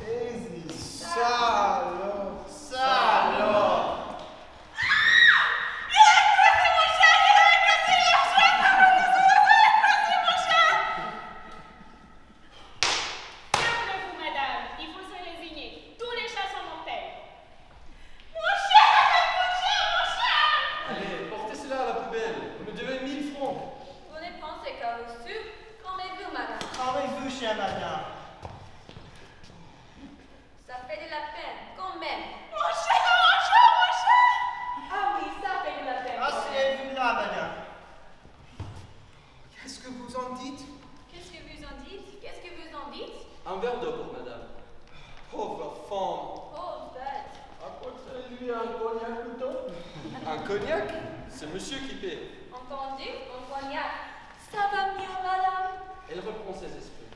[SPEAKER 10] Easy, salaud.
[SPEAKER 3] Calmez-vous, madame. Il faut se résigner. Tous les chats sont mortels.
[SPEAKER 6] Allez, portez cela à la poubelle. Vous me devez 1000 francs.
[SPEAKER 8] Vous ne pensez qu'à reçu? Calmez-vous, madame.
[SPEAKER 5] Calmez-vous, chère madame.
[SPEAKER 8] Ça fait de la peine, quand même.
[SPEAKER 7] Ah oui, ça fait de la peine.
[SPEAKER 5] Asseyez-vous là, madame.
[SPEAKER 10] Qu'est-ce que vous en dites?
[SPEAKER 8] Qu'est-ce que vous en dites? Qu'est-ce que vous en dites?
[SPEAKER 6] Un verre d'eau pour madame. Pauvre femme.
[SPEAKER 8] Oh, bête.
[SPEAKER 2] apportez-lui un cognac plutôt.
[SPEAKER 6] Un cognac? C'est monsieur qui paie.
[SPEAKER 8] Entendu? On cognac. Ça va mieux, madame?
[SPEAKER 6] Elle reprend ses esprits.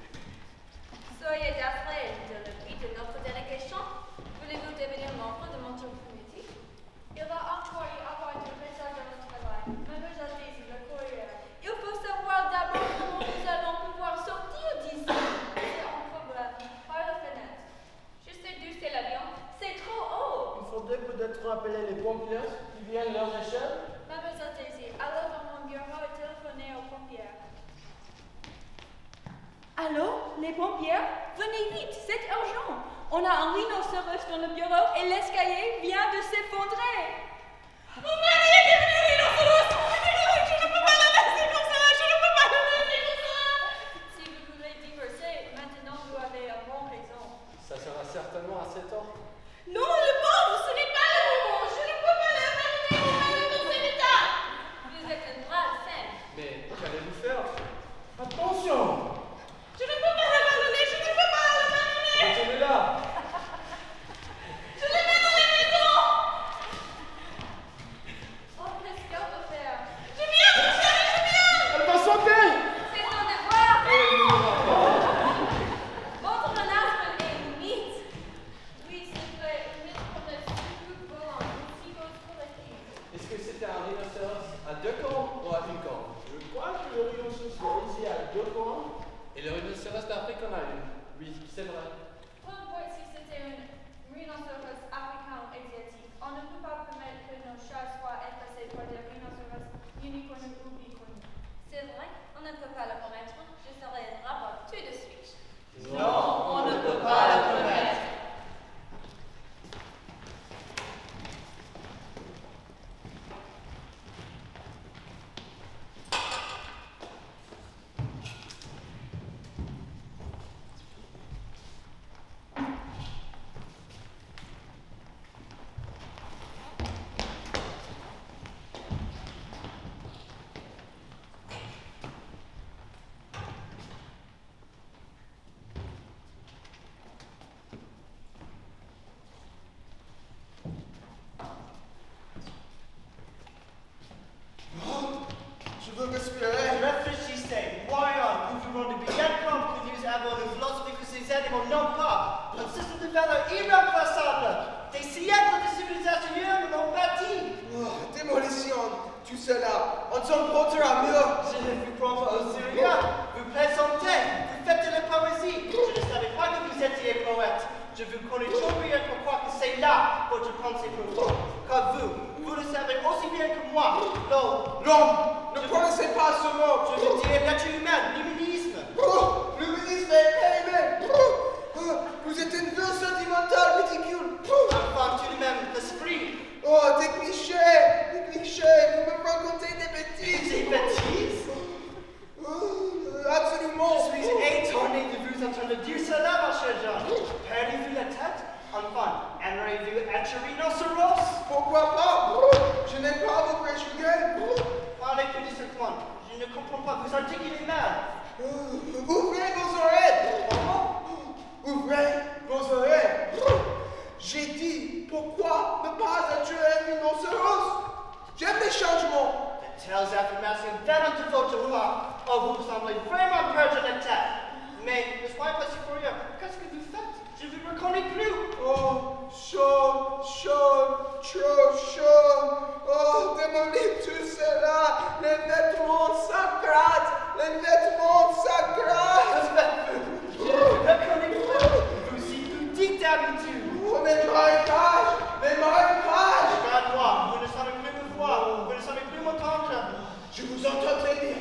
[SPEAKER 8] Soyez d'après de le but de notre délégation. Voulez-vous devenir membre de mon comité? Il va encore y avoir du retard dans le travail. Mademoiselle Daisy, le courrier. Il faut savoir d'abord comment nous allons pouvoir sortir d'ici. C'est un problème. Par la fenêtre. Je sais d'où c'est l'avion. C'est trop haut.
[SPEAKER 2] Il faudrait peut-être appeler les pompiers qui viennent leur échelle.
[SPEAKER 8] Mademoiselle Daisy, allez dans mon bureau et téléphonez aux pompiers.
[SPEAKER 7] Allô, les pompiers? Venez vite, c'est urgent. On a un rhinocéros dans le bureau et l'escalier vient de s'effondrer. Mon mari est devenu rhinocéros! Je ne peux pas le laisser comme ça! Je ne peux pas le laisser comme ça!
[SPEAKER 8] Si vous voulez divorcer, maintenant vous avez une bonne raison.
[SPEAKER 6] Ça sera certainement assez tard.
[SPEAKER 7] Non, le pauvre, ce n'est pas le moment. Je ne peux pas l'abandonner dans cet état.
[SPEAKER 8] Vous êtes une brave femme.
[SPEAKER 6] Mais qu'allez-vous faire?
[SPEAKER 2] Attention!
[SPEAKER 7] Je ne peux pas l'abandonner. Je ne peux pas l'abandonner.
[SPEAKER 6] Retenez-la!
[SPEAKER 7] Je l'ai mis dans la maison.
[SPEAKER 8] Oh, qu'est-ce qu'on peut faire?
[SPEAKER 7] Je viens, mon chéri, je viens.
[SPEAKER 2] Elle va sauter!
[SPEAKER 8] C'est son devoir.
[SPEAKER 6] Elle ne mourra pas.
[SPEAKER 8] Votre announcement est une mythe. Oui, c'est vrai, une mythe comme le secours volant, une psychose collective.
[SPEAKER 6] Est-ce que c'était un rhinocéros à 2 cornes ou à 1 corne?
[SPEAKER 2] Je crois que le rhinocéros ici à 2 cornes.
[SPEAKER 6] Et le rhinocéros d'Afrique en a une. Oui, c'est vrai.
[SPEAKER 8] Peu importe si c'était un rhinocéros africain ou asiatique, on ne peut pas permettre que nos chats soient effacés par des rhinocéros unicornes ou bicornes. C'est vrai, on ne peut pas le permettre. Je ferai un rapport tout de suite.
[SPEAKER 5] Non, on ne peut pas le permettre.
[SPEAKER 10] Je veux respirer.
[SPEAKER 5] ces animaux n'ont pas un système de valeurs irremplaçable. Des siècles de civilisation humaine l'ont bâti.
[SPEAKER 10] Oh, démolition, tout cela, on s'en portera mieux.
[SPEAKER 5] Je ne vous prends pas au sérieux. Vous plaisantez, vous faites de la poésie. Je ne savais pas que vous étiez poète. Je vous connais trop bien pour croire que c'est là votre pensée profonde. Car vous le savez aussi bien que moi.
[SPEAKER 10] L'homme, ne prononcez pas ce mot.
[SPEAKER 5] Je veux dire l'être humain, l'humanisme.
[SPEAKER 10] Oh, l'humanisme est aimé. Vous êtes une ville sentimentale ridicule.
[SPEAKER 5] Enfin, tout de même, l'esprit.
[SPEAKER 10] Oh, des clichés, vous me racontez des bêtises.
[SPEAKER 5] Des bêtises?
[SPEAKER 10] Absolument.
[SPEAKER 5] Je suis étonné de vous entendre dire cela, ma chère Jeanne. Perdez-vous la tête? Enfin, aimeriez-vous être rhinocéros?
[SPEAKER 10] Pourquoi pas? Je n'aime pas vos préjugés.
[SPEAKER 5] Parlez plus distinctement. Je ne comprends pas, vous articulez mal.
[SPEAKER 10] Ouvrez vos oreilles. Ouvrez vos oreilles. J'ai dit, pourquoi ne pas être un rhinocéros? J'aime les changements.
[SPEAKER 5] De telles affirmations viennent de votre voix. Oh, vous semblez vraiment perdre la tête. Mais ne soyez pas si furieux. Qu'est-ce que vous faites? Je ne vous reconnais plus.
[SPEAKER 10] Oh, chaud, trop chaud. Oh, démolis tout cela. Les vêtements sacrés.
[SPEAKER 5] Je ne vous reconnais plus. Vous y vous dites d'habitude.
[SPEAKER 10] Oh, mes marécages.
[SPEAKER 5] Regarde-moi, vous ne savez plus me voir. Vous ne savez plus m'entendre.
[SPEAKER 10] Je vous entends très bien.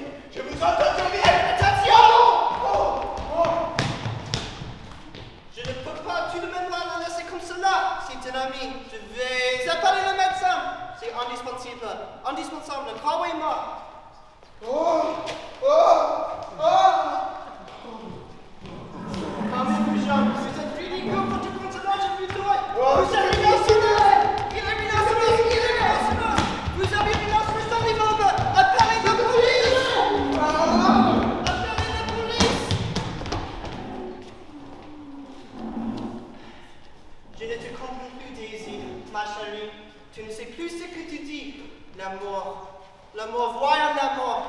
[SPEAKER 10] Attention!
[SPEAKER 5] Je ne peux pas tout de même la laisser comme cela. C'est un ami. Je vais appeler le médecin. C'est indispensable. Croyez-moi. Calmez-vous, Jean. Vous êtes ridicule. Votre contenance, je vous dois. Vous avez Vous avez rhinocéros dans les bombes. Appelez la police. Appelez la police. Je ne te comprends plus, Daisy, ma chérie. Tu ne sais plus ce que tu dis. L'amour, voyons l'amour.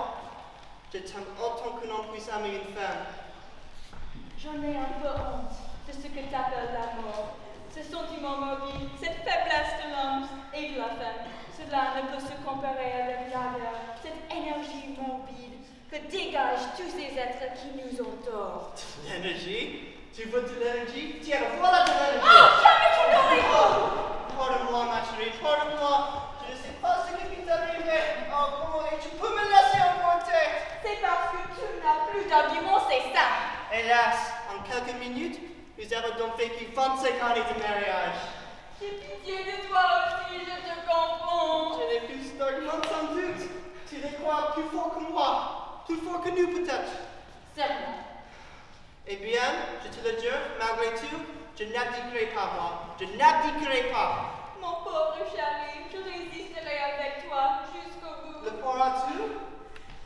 [SPEAKER 5] Je t'aime autant que l'on puisse aimer une femme.
[SPEAKER 8] J'en ai un peu honte de ce que t'appelles l'amour. Ce sentiment mobile, cette faiblesse de l'homme et de la femme, cela ne peut se comparer avec l'ardeur, cette énergie mobile que dégagent tous ces êtres qui nous entourent.
[SPEAKER 5] L'énergie? Tu veux de l'énergie? Tiens, voilà de l'énergie.
[SPEAKER 8] Oh, jamais tu n'aurais pas!
[SPEAKER 5] Pardonne-moi, ma chérie, pardonne-moi. Je ne sais pas ce qui t'est arrivé. Oh, comment tu peux me laisser emporter?
[SPEAKER 8] C'est parce que tu n'as plus d'arguments, c'est ça.
[SPEAKER 5] Hélas, en quelques minutes, nous avons donc vécu 25 années de mariage.
[SPEAKER 8] J'ai pitié de toi aussi, je te comprends.
[SPEAKER 5] Je n'ai plus d'arguments sans doute. Tu les crois plus fort que moi, plus fort que nous peut-être.
[SPEAKER 8] Certainement.
[SPEAKER 5] Eh bien, je te le jure, malgré tout, je n'abdiquerai pas moi. Je n'abdiquerai pas.
[SPEAKER 8] Mon pauvre chéri, je résisterai avec toi jusqu'au bout.
[SPEAKER 5] Le croiras-tu?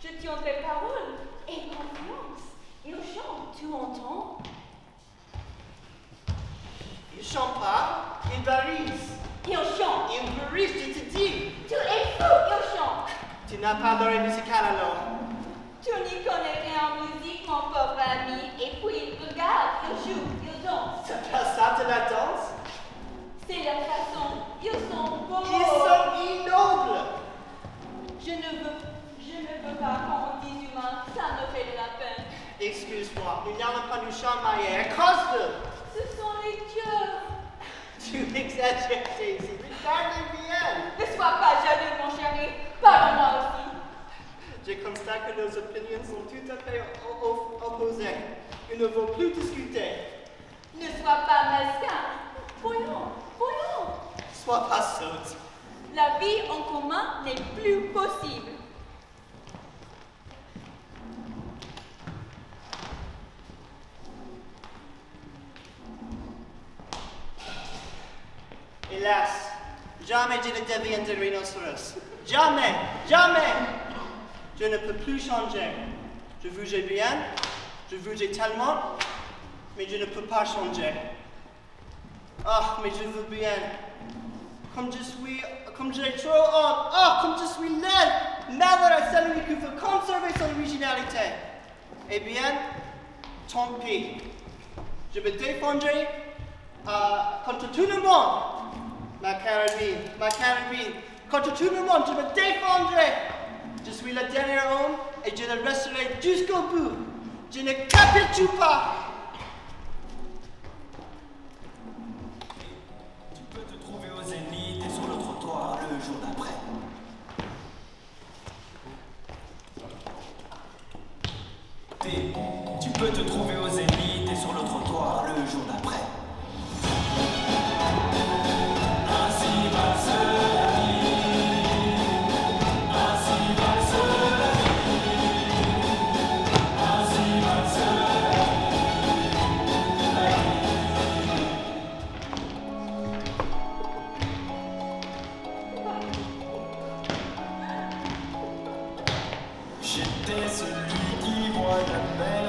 [SPEAKER 8] Je tiendrai parole et confiance. Il chante, tu entends?
[SPEAKER 5] Il chante pas, il barise.
[SPEAKER 8] Il chante.
[SPEAKER 5] Il barise, je te dis.
[SPEAKER 8] Tu es fou, il chante.
[SPEAKER 5] Tu n'as pas d'oreille musicale alors.
[SPEAKER 8] Tu n'y connais rien en musique, mon pauvre ami. Et puis, regarde, il joue, il danse.
[SPEAKER 5] C'est pas ça de la danse?
[SPEAKER 8] C'est leur façon. Ils sont beaux.
[SPEAKER 5] Ils sont ignobles.
[SPEAKER 8] Je ne veux pas qu'on dise humain, ça me fait de la peine.
[SPEAKER 5] Excuse-moi, nous n'allons pas nous chamailler à cause de...
[SPEAKER 8] Ce sont les dieux.
[SPEAKER 5] Tu exagères, Daisy. Regarde-les bien.
[SPEAKER 8] Ne sois pas jaloux, mon chéri. Parle-moi aussi.
[SPEAKER 5] Je constate que nos opinions sont tout à fait opposées. Nous ne devons plus discuter.
[SPEAKER 8] Ne sois pas mesquin. Voyons.
[SPEAKER 5] Sois pas sotte.
[SPEAKER 8] La vie en commun n'est plus possible.
[SPEAKER 5] Hélas, jamais je ne deviendrai rhinocéros. Jamais. Je ne peux plus changer. Je vous ai bien, je vous ai tellement, mais je ne peux pas changer. Ah, mais je veux bien. Comme j'ai trop honte. Ah, comme je suis laid. Malheur à celui qui veut conserver son originalité. Eh bien, tant pis. Je me défendrai contre tout le monde. Ma carabine, contre tout le monde, je me défendrai. Je suis le dernier homme et je le resterai jusqu'au bout. Je ne capitule pas.
[SPEAKER 11] Tu peux te trouver au Zénith et sur le trottoir le jour d'après. Tu peux te trouver au Zénith et sur le trottoir le jour d'après. Ainsi va la vie. Ainsi va la vie. Ainsi va la vie. J'étais celui qui voit la mer